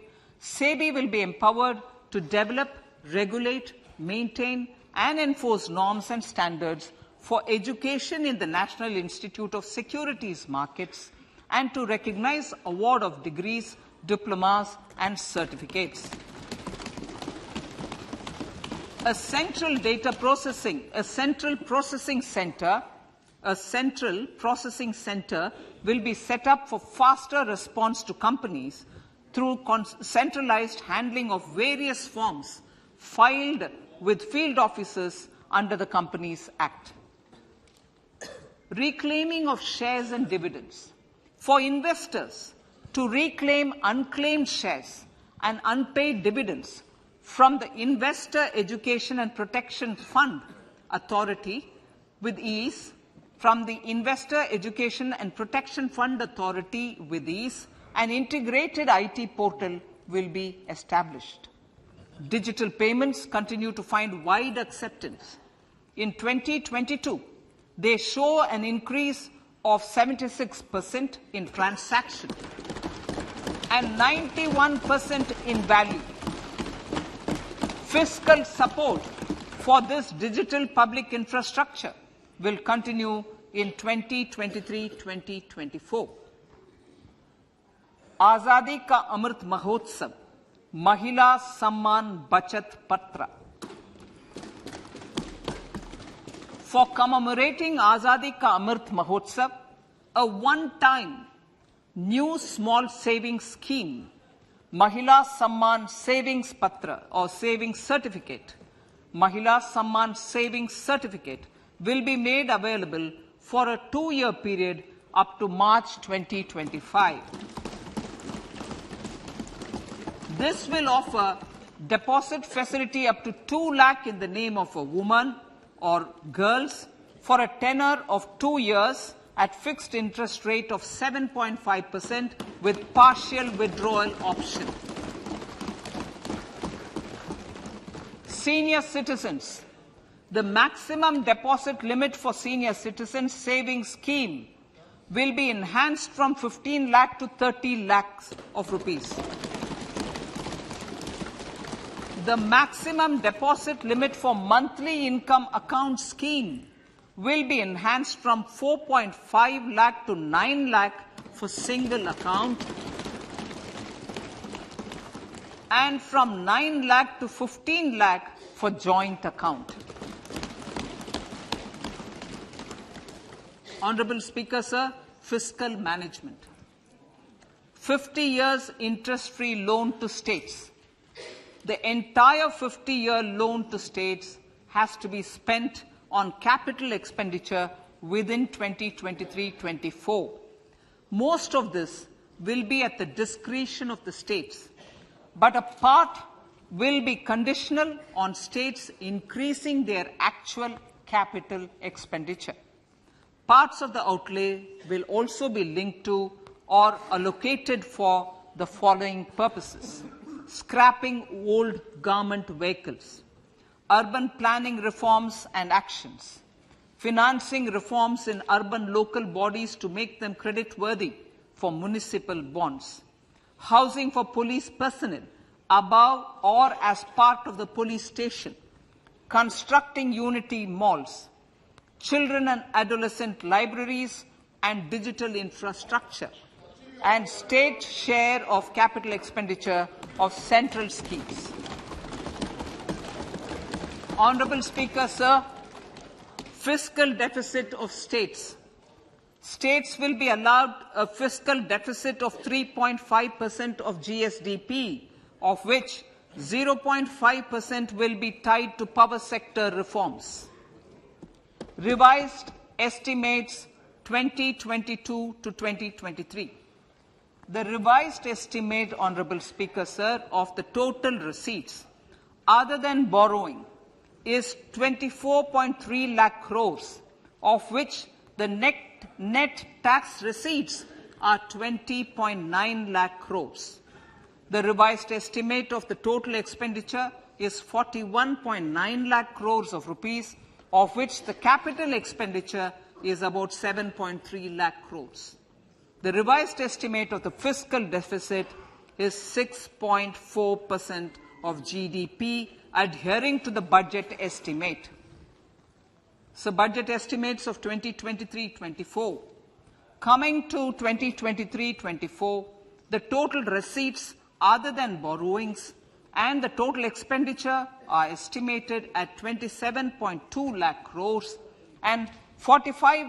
SEBI will be empowered to develop, regulate, maintain and enforce norms and standards for education in the National Institute of Securities Markets and to recognize award of degrees, diplomas and certificates. A central processing center will be set up for faster response to companies through centralized handling of various forms filed with field officers under the Companies Act. Reclaiming of shares and dividends. For investors to reclaim unclaimed shares and unpaid dividends from the Investor Education and Protection Fund Authority with ease, from the Investor Education and Protection Fund Authority with ease, an integrated IT portal will be established. Digital payments continue to find wide acceptance. In 2022, they show an increase of 76% in transaction and 91% in value. Fiscal support for this digital public infrastructure will continue in 2023-2024. Azadi Ka Amrit Mahotsav, Mahila Samman Bachat Patra. For commemorating Azadi Ka Amrit Mahotsav, a one-time new small savings scheme, Mahila Samman Savings Patra or Savings Certificate, Mahila Samman Savings Certificate will be made available for a 2-year period up to March 2025. This will offer deposit facility up to 2 lakh in the name of a woman or girls for a tenure of 2 years at fixed interest rate of 7.5% with partial withdrawal option. Senior citizens. The maximum deposit limit for senior citizens savings scheme will be enhanced from 15 lakh to 30 lakhs of rupees. The maximum deposit limit for monthly income account scheme will be enhanced from 4.5 lakh to 9 lakh for single account and from 9 lakh to 15 lakh for joint account. Honorable Speaker, sir, fiscal management. 50 years interest-free loan to states. The entire 50-year loan to states has to be spent on capital expenditure within 2023-24. Most of this will be at the discretion of the states, but a part will be conditional on states increasing their actual capital expenditure. Parts of the outlay will also be linked to or allocated for the following purposes: scrapping old government vehicles, urban planning reforms and actions, financing reforms in urban local bodies to make them creditworthy for municipal bonds, housing for police personnel above or as part of the police station, constructing unity malls, children and adolescent libraries and digital infrastructure, and state share of capital expenditure of central schemes. Honorable Speaker, sir, fiscal deficit of states. States will be allowed a fiscal deficit of 3.5% of GSDP, of which 0.5% will be tied to power sector reforms. Revised estimates 2022 to 2023. The revised estimate, Honorable Speaker, sir, of the total receipts other than borrowing is 24.3 lakh crores, of which the net tax receipts are 20.9 lakh crores. The revised estimate of the total expenditure is 41.9 lakh crores of rupees, of which the capital expenditure is about 7.3 lakh crores. The revised estimate of the fiscal deficit is 6.4% of GDP, adhering to the budget estimate. So, budget estimates of 2023-24. Coming to 2023-24, the total receipts other than borrowings and the total expenditure are estimated at 27.2 lakh crores and 45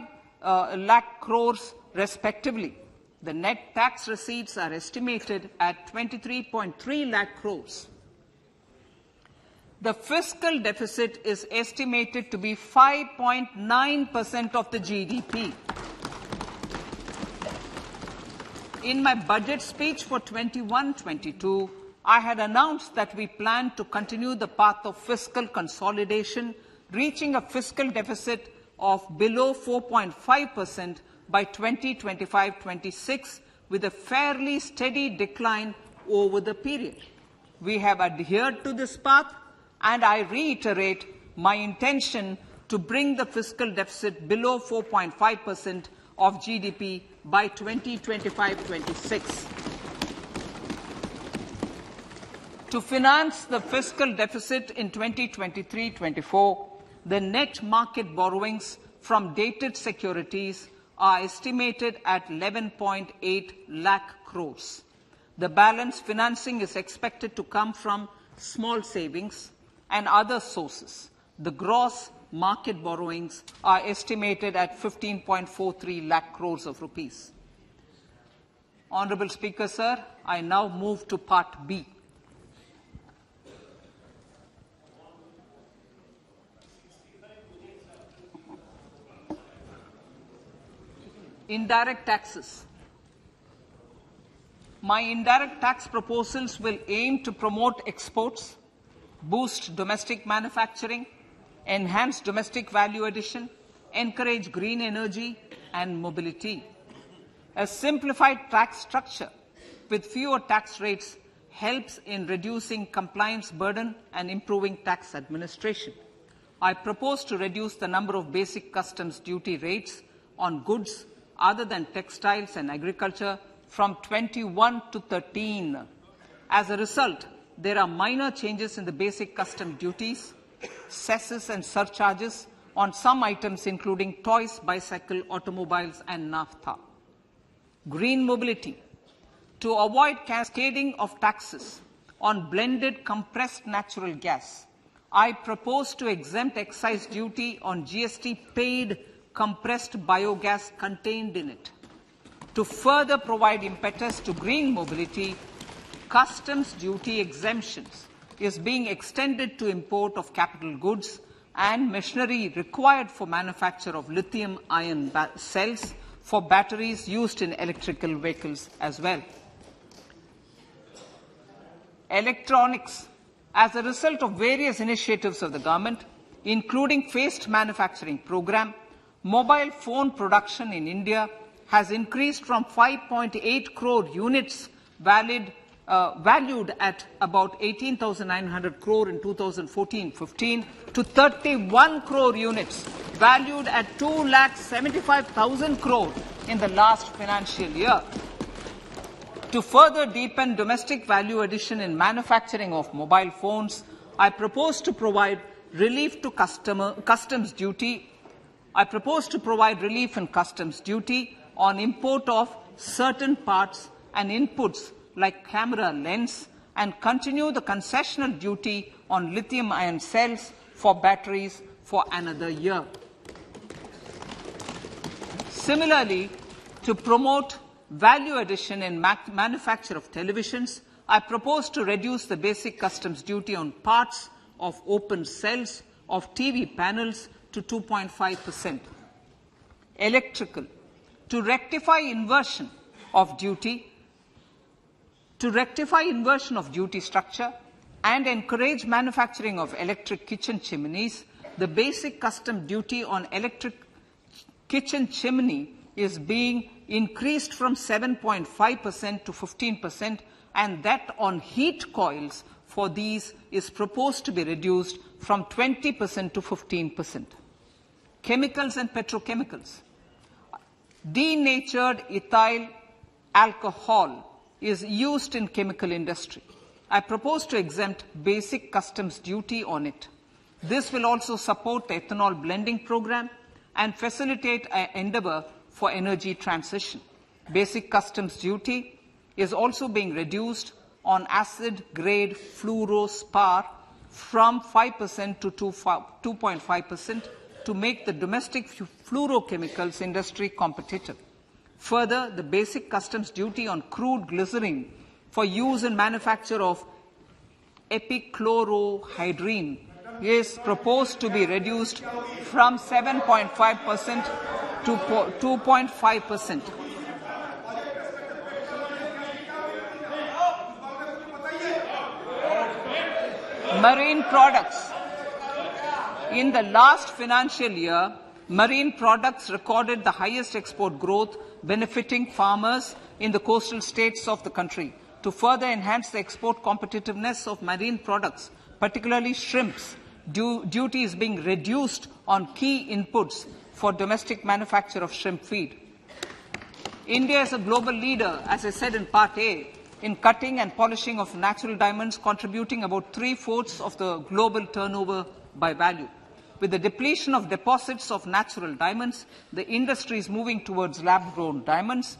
lakh crores respectively. The net tax receipts are estimated at 23.3 lakh crores. The fiscal deficit is estimated to be 5.9% of the GDP. In my budget speech for 21-22, I had announced that we plan to continue the path of fiscal consolidation, reaching a fiscal deficit of below 4.5% by 2025-26, with a fairly steady decline over the period. We have adhered to this path, and I reiterate my intention to bring the fiscal deficit below 4.5% of GDP by 2025-26. To finance the fiscal deficit in 2023-24, the net market borrowings from dated securities are estimated at 11.8 lakh crores. The balance financing is expected to come from small savings and other sources. The gross market borrowings are estimated at 15.43 lakh crores of rupees. Honorable Speaker, sir, I now move to Part B. Indirect taxes. My indirect tax proposals will aim to promote exports, boost domestic manufacturing, enhance domestic value addition, encourage green energy and mobility. A simplified tax structure with fewer tax rates helps in reducing compliance burden and improving tax administration. I propose to reduce the number of basic customs duty rates on goods other than textiles and agriculture from 21 to 13. As a result, there are minor changes in the basic custom duties, cesses and surcharges on some items including toys, bicycle, automobiles and naphtha. Green mobility. To avoid cascading of taxes on blended compressed natural gas, I propose to exempt excise duty on GST paid compressed biogas contained in it. To further provide impetus to green mobility, customs duty exemptions is being extended to import of capital goods and machinery required for manufacture of lithium-ion cells for batteries used in electrical vehicles as well. Electronics. As a result of various initiatives of the government, including phased manufacturing program, mobile phone production in India has increased from 5.8 crore units valued at about 18,900 crore in 2014-15 to 31 crore units valued at 2,75,000 crore in the last financial year. To further deepen domestic value addition in manufacturing of mobile phones, I propose to provide relief to customs duty. I propose to provide relief in customs duty on import of certain parts and inputs like camera lens and continue the concessional duty on lithium-ion cells for batteries for another year. Similarly, to promote value addition in manufacture of televisions, I propose to reduce the basic customs duty on parts of open cells of TV panels to 2.5%. Electrical. To rectify inversion of duty structure and encourage manufacturing of electric kitchen chimneys, the basic custom duty on electric kitchen chimney is being increased from 7.5% to 15%, and that on heat coils for these is proposed to be reduced from 20% to 15%. Chemicals and petrochemicals. Denatured ethyl alcohol is used in chemical industry. I propose to exempt basic customs duty on it. This will also support the ethanol blending program and facilitate an endeavor for energy transition. Basic customs duty is also being reduced on acid-grade fluorospar from 5% to 2.5% to make the domestic fluorochemicals industry competitive. Further, the basic customs duty on crude glycerin for use in manufacture of epichlorohydrin is proposed to be reduced from 7.5% to 2.5%. Marine products. In the last financial year, marine products recorded the highest export growth, benefiting farmers in the coastal states of the country. To further enhance the export competitiveness of marine products, particularly shrimps, duty is being reduced on key inputs for domestic manufacture of shrimp feed. India is a global leader, as I said in Part A, in cutting and polishing of natural diamonds, contributing about 3/4 of the global turnover by value. With the depletion of deposits of natural diamonds, the industry is moving towards lab-grown diamonds,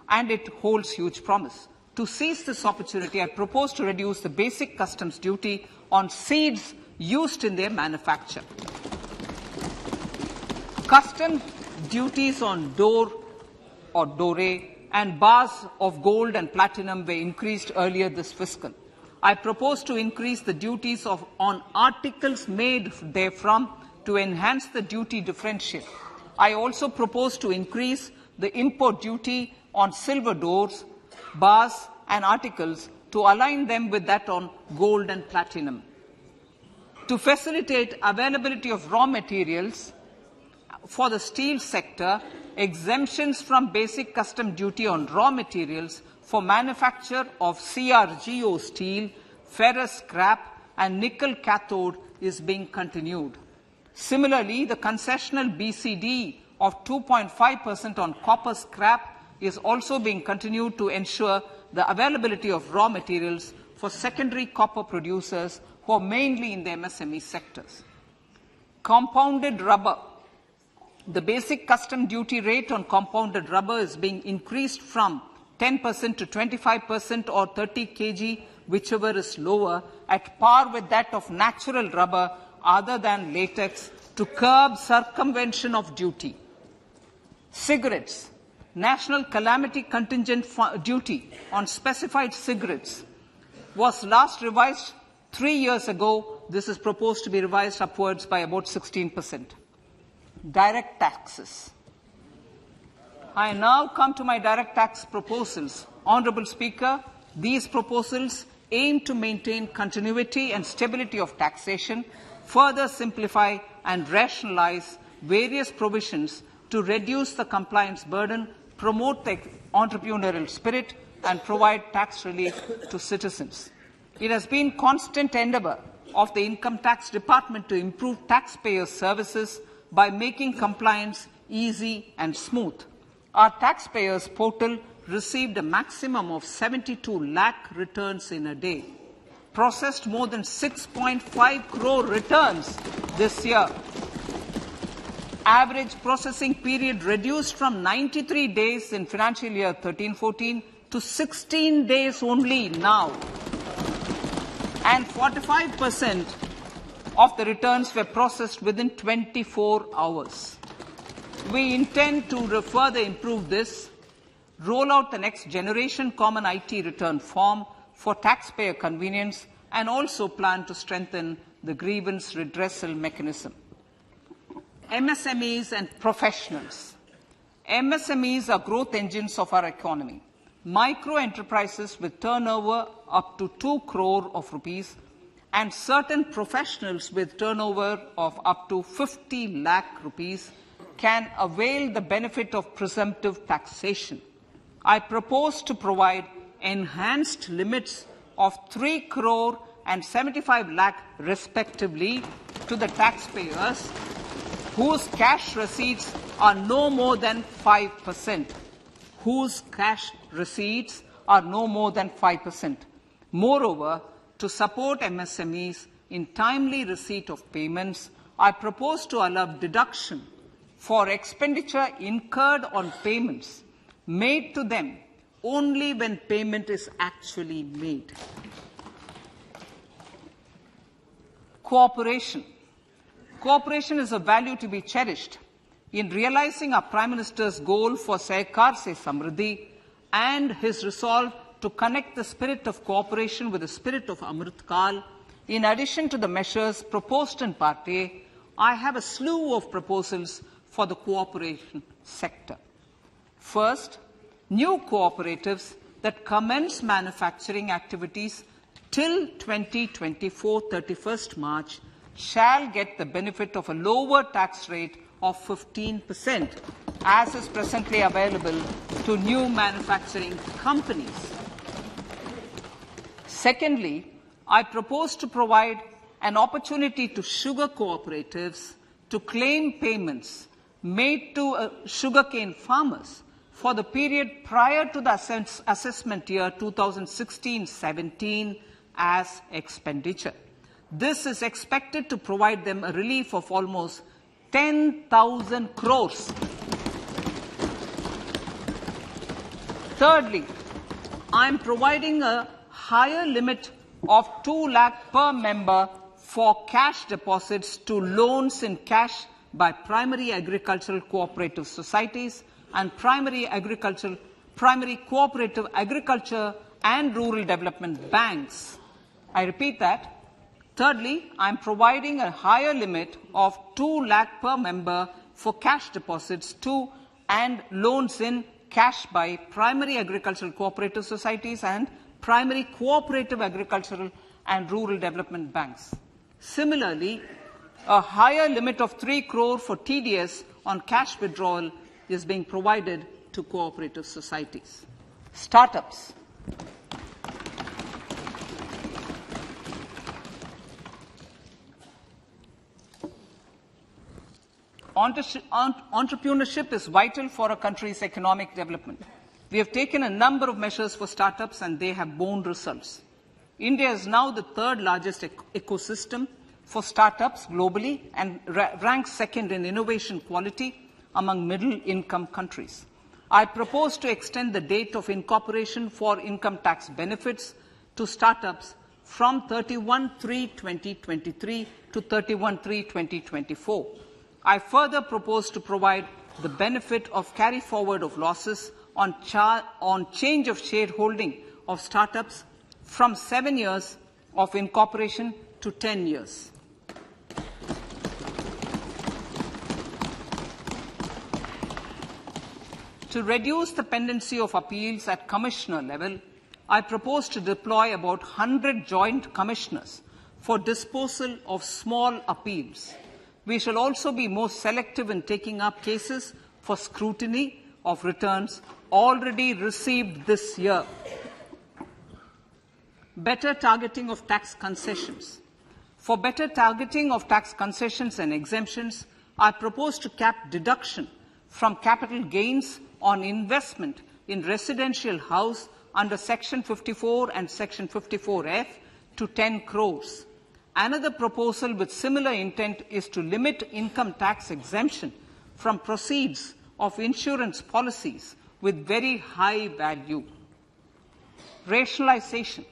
and it holds huge promise. To seize this opportunity, I propose to reduce the basic customs duty on seeds used in their manufacture. Customs duties on dore or doré and bars of gold and platinum were increased earlier this fiscal. I propose to increase the duties on articles made therefrom to enhance the duty differential. I also propose to increase the import duty on silver doors, bars and articles to align them with that on gold and platinum. To facilitate availability of raw materials for the steel sector, exemptions from basic custom duty on raw materials for manufacture of CRGO steel, ferrous scrap and nickel cathode is being continued. Similarly, the concessional BCD of 2.5% on copper scrap is also being continued to ensure the availability of raw materials for secondary copper producers who are mainly in the MSME sectors. Compounded rubber. The basic custom duty rate on compounded rubber is being increased from 10% to 25% or 30 kg, whichever is lower, at par with that of natural rubber other than latex, to curb circumvention of duty. Cigarettes. National calamity contingent duty on specified cigarettes was last revised 3 years ago. This is proposed to be revised upwards by about 16%. Direct taxes. I now come to my direct tax proposals. Honourable Speaker, these proposals aim to maintain continuity and stability of taxation, further simplify and rationalise various provisions to reduce the compliance burden, promote the entrepreneurial spirit, and provide tax relief to citizens. It has been constant endeavour of the Income Tax Department to improve taxpayers' services by making compliance easy and smooth. Our taxpayers portal received a maximum of 72 lakh returns in a day, processed more than 6.5 crore returns this year. Average processing period reduced from 93 days in financial year 13-14 to 16 days only now. And 45% of the returns were processed within 24 hours. We intend to further improve this, roll out the next generation common IT return form for taxpayer convenience, and also plan to strengthen the grievance redressal mechanism. MSMEs and professionals. MSMEs are growth engines of our economy. Micro enterprises with turnover up to 2 crore of rupees and certain professionals with turnover of up to 50 lakh rupees can avail the benefit of presumptive taxation. I propose to provide enhanced limits of 3 crore and 75 lakh respectively to the taxpayers whose cash receipts are no more than 5%. Whose cash receipts are no more than 5%. Moreover, to support MSMEs in timely receipt of payments, I propose to allow deduction for expenditure incurred on payments made to them only when payment is actually made. Cooperation. Cooperation is a value to be cherished. In realizing our Prime Minister's goal for Sehkar Se Samriddhi and his resolve to connect the spirit of cooperation with the spirit of Amrit Kal, in addition to the measures proposed in Part A, I have a slew of proposals for the cooperation sector. First, new cooperatives that commence manufacturing activities till 2024, 31st March, shall get the benefit of a lower tax rate of 15%, as is presently available to new manufacturing companies. Secondly, I propose to provide an opportunity to sugar cooperatives to claim payments made to sugarcane farmers for the period prior to the assessment year 2016-17 as expenditure. This is expected to provide them a relief of almost 10,000 crores. Thirdly, I am providing a higher limit of 2 lakh per member for cash deposits to loans in cash by primary agricultural cooperative societies and primary cooperative agriculture and rural development banks. I repeat that. Thirdly, I am providing a higher limit of 2 lakh per member for cash deposits to and loans in cash by primary agricultural cooperative societies and primary cooperative agricultural and rural development banks. Similarly, a higher limit of 3 crore for TDS on cash withdrawal is being provided to cooperative societies. Startups. Entrepreneurship is vital for a country's economic development. We have taken a number of measures for startups and they have borne results. India is now the third largest ecosystem for startups globally and ranks second in innovation quality among middle-income countries. I propose to extend the date of incorporation for income tax benefits to startups from 31/3/2023 to 31/3/2024. I further propose to provide the benefit of carry forward of losses on change of shareholding of startups from 7 years of incorporation to 10 years. To reduce the pendency of appeals at commissioner level, I propose to deploy about 100 joint commissioners for disposal of small appeals. We shall also be more selective in taking up cases for scrutiny of returns already received this year. Better targeting of tax concessions. For better targeting of tax concessions and exemptions, I propose to cap deduction from capital gains on investment in residential house under Section 54 and Section 54F to 10 crores. Another proposal with similar intent is to limit income tax exemption from proceeds of insurance policies with very high value. Rationalization.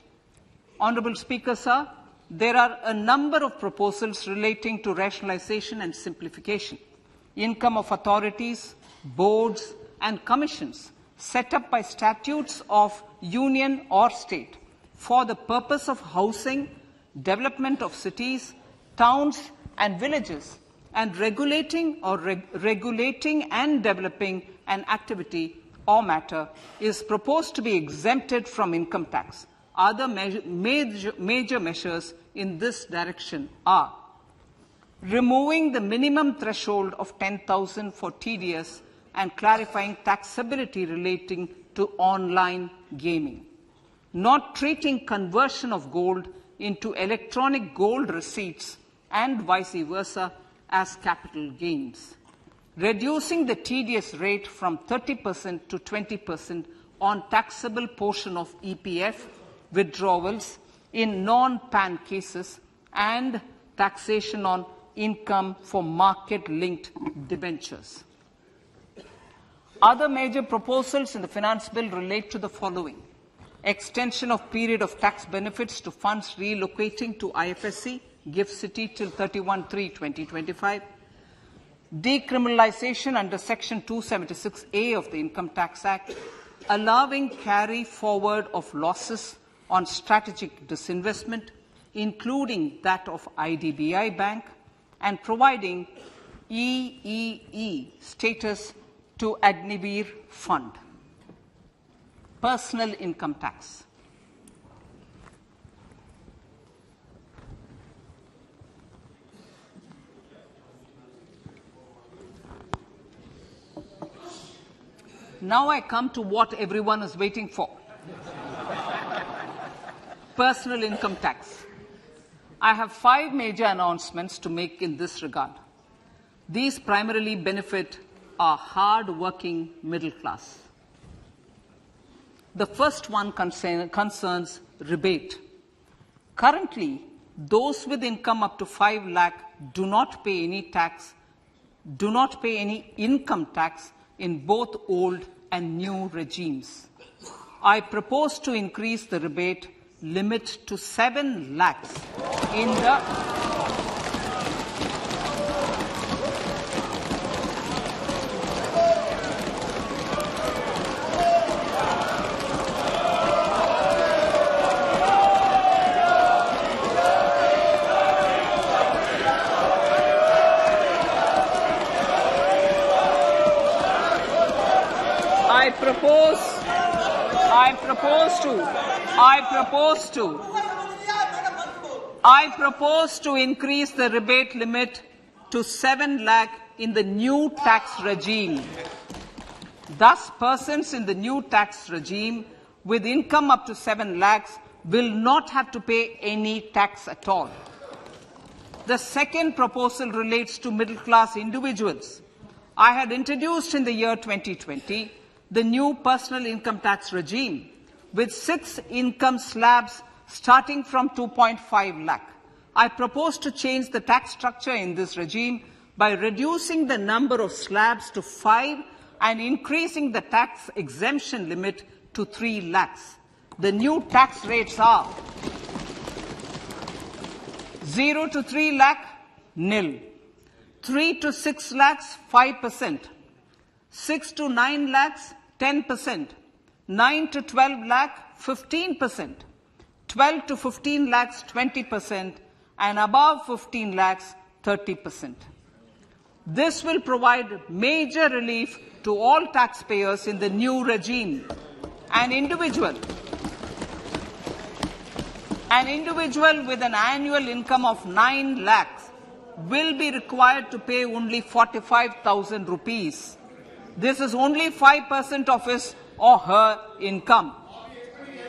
Honourable Speaker, sir, there are a number of proposals relating to rationalization and simplification. Income of authorities, boards, and commissions set up by statutes of union or state for the purpose of housing, development of cities, towns and villages, and regulating and developing an activity or matter is proposed to be exempted from income tax. Other major measures in this direction are removing the minimum threshold of 10,000 for TDS and clarifying taxability relating to online gaming, not treating conversion of gold into electronic gold receipts and vice versa as capital gains, reducing the TDS rate from 30% to 20% on taxable portion of EPF withdrawals in non-PAN cases, and taxation on income for market-linked debentures. Other major proposals in the Finance Bill relate to the following: extension of period of tax benefits to funds relocating to IFSC, GIFT City till 31/3/2025, decriminalization under Section 276A of the Income Tax Act, allowing carry forward of losses on strategic disinvestment, including that of IDBI Bank, and providing EEE status to Agnivir Fund. Personal income tax. Now I come to what everyone is waiting for. Personal income tax. I have 5 major announcements to make in this regard. These primarily benefit our hard-working middle class. The first one concerns rebate. Currently, those with income up to 5 lakh do not pay any income tax in both old and new regimes. I propose to increase the rebate limit to 7 lakhs in the I propose to increase the rebate limit to 7 lakh in the new tax regime. Thus, persons in the new tax regime with income up to 7 lakhs will not have to pay any tax at all. The second proposal relates to middle-class individuals. I had introduced in the year 2020 the new personal income tax regime with 6 income slabs starting from 2.5 lakh. I propose to change the tax structure in this regime by reducing the number of slabs to 5 and increasing the tax exemption limit to 3 lakhs. The new tax rates are 0 to 3 lakh, nil. 3 to 6 lakhs, 5%. 6 to 9 lakhs, 10%. 9 to 12 lakh, 15%. 12 to 15 lakhs, 20%. And above 15 lakhs, 30%. This will provide major relief to all taxpayers in the new regime. An individual with an annual income of 9 lakhs will be required to pay only 45,000 rupees. This is only 5% of his or her income.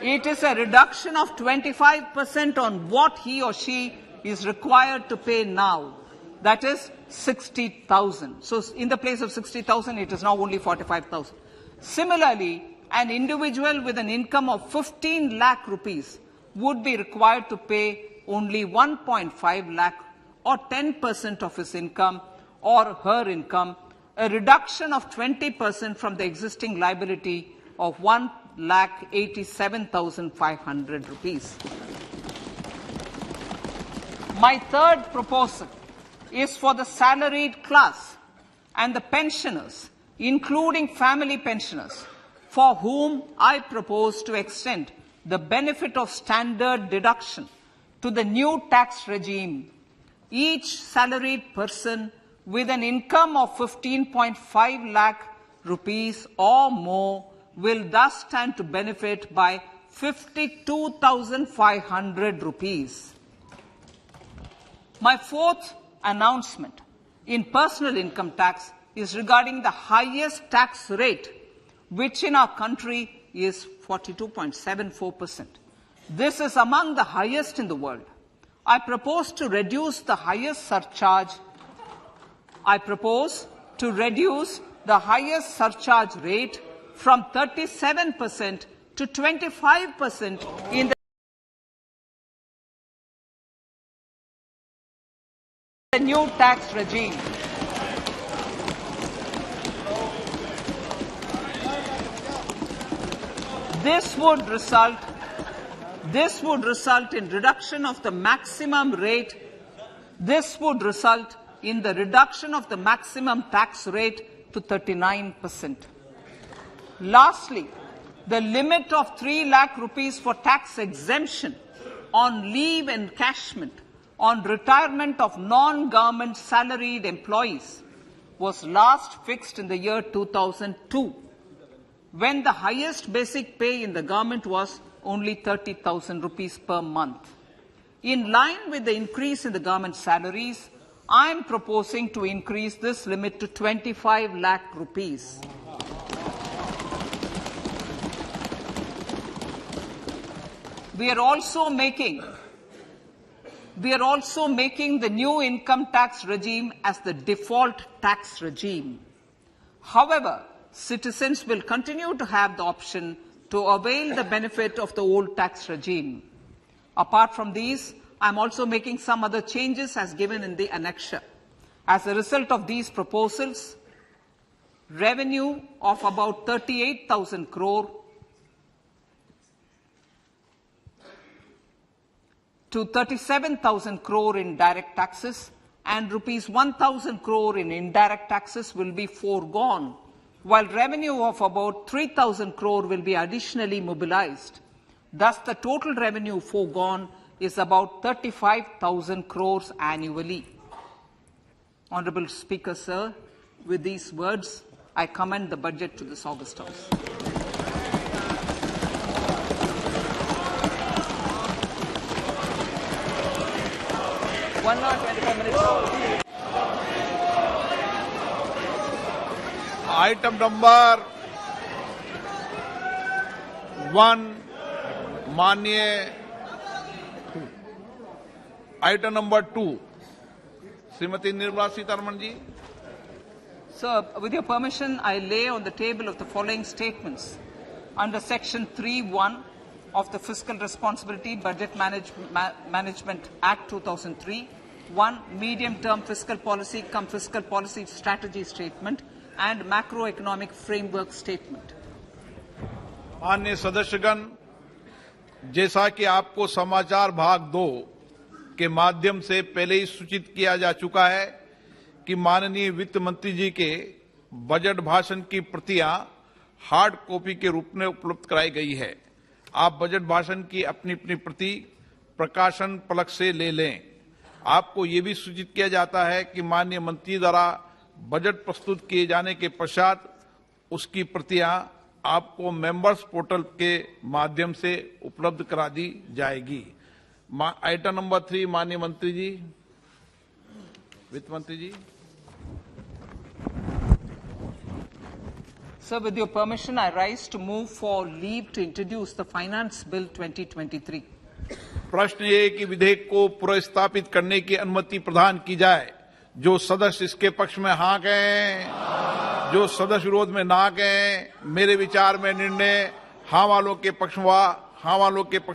It is a reduction of 25% on what he or she is required to pay now. That is 60,000. So in the place of 60,000, it is now only 45,000. Similarly, an individual with an income of 15 lakh rupees would be required to pay only 1.5 lakh or 10% of his income or her income, a reduction of 20% from the existing liability of 1,87,500 rupees. My third proposal is for the salaried class and the pensioners, including family pensioners, for whom I propose to extend the benefit of standard deduction to the new tax regime. Each salaried person with an income of 15.5 lakh rupees or more will thus stand to benefit by 52,500 rupees. My fourth announcement in personal income tax is regarding the highest tax rate, which in our country is 42.74%. This is among the highest in the world. I propose to reduce the highest surcharge. Rate from 37% to 25% in the new tax regime. This would result in reduction of the maximum rate. This would result in the reduction of the maximum tax rate to 39%. Lastly, the limit of 3 lakh rupees for tax exemption on leave encashment on retirement of non-government salaried employees was last fixed in the year 2002, when the highest basic pay in the government was only 30,000 rupees per month. In line with the increase in the government salaries, I am proposing to increase this limit to 25 lakh rupees. We are also making the new income tax regime as the default tax regime. However, citizens will continue to have the option to avail the benefit of the old tax regime. Apart from these, I am also making some other changes as given in the annexure. As a result of these proposals, revenue of about 38,000 crore to 37,000 crore in direct taxes and rupees 1,000 crore in indirect taxes will be foregone, while revenue of about 3,000 crore will be additionally mobilized. Thus, the total revenue foregone is about 35,000 crores annually. Honorable Speaker, sir, with these words, I commend the budget to this August House. Item number 1, Manye. Item number 2, Srimati Nirmala Sitharaman ji. Sir, with your permission, I lay on the table of the following statements. Under Section 3.1, of the Fiscal Responsibility Budget Management Act 2003, 1. Medium-term fiscal policy cum fiscal policy strategy statement and macroeconomic framework statement. माननीय सदस्यगण, जैसा कि आपको समाचार भाग 2 के माध्यम से पहले ही सूचित किया जा चुका है कि माननीय वित्त मंत्री जी के बजट भाषण की प्रतियां हार्ड कॉपी के रूप में उपलब्ध कराई गई है। आप बजट भाषण की अपनी अपनी प्रति प्रकाशन पलक से ले लें। आपको ये भी सूचित किया जाता है कि माननीय मंत्री द्वारा बजट प्रस्तुत किए जाने के पश्चात उसकी प्रतियां आपको मेंबर्स पोर्टल के माध्यम से उपलब्ध करा दी जाएगी। आइटम नंबर 3, माननीय मंत्री जी, वित्त मंत्री जी। Sir, with your permission, I rise to move for leave to introduce the Finance Bill 2023. प्रश्न ये है कि विधेयक को पुनर्स्थापित करने की अनुमति प्रदान की जाए। जो सदस्य इसके पक्ष में हाँ कहें, जो सदस्य विरोध में ना कहें। मेरे विचार में निर्णय हाँ वालों के पक्ष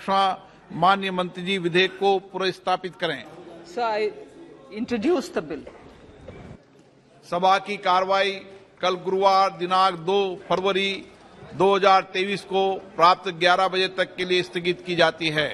में माननीय मंत्री जी विधेयक को पुनर्स्थापित करें। Sir, I introduce the bill. सभा की कार्रवाई कल गुरुवार दिनांक 2 फरवरी 2023 को प्राप्त 11 बजे तक के लिए स्थगित की जाती है।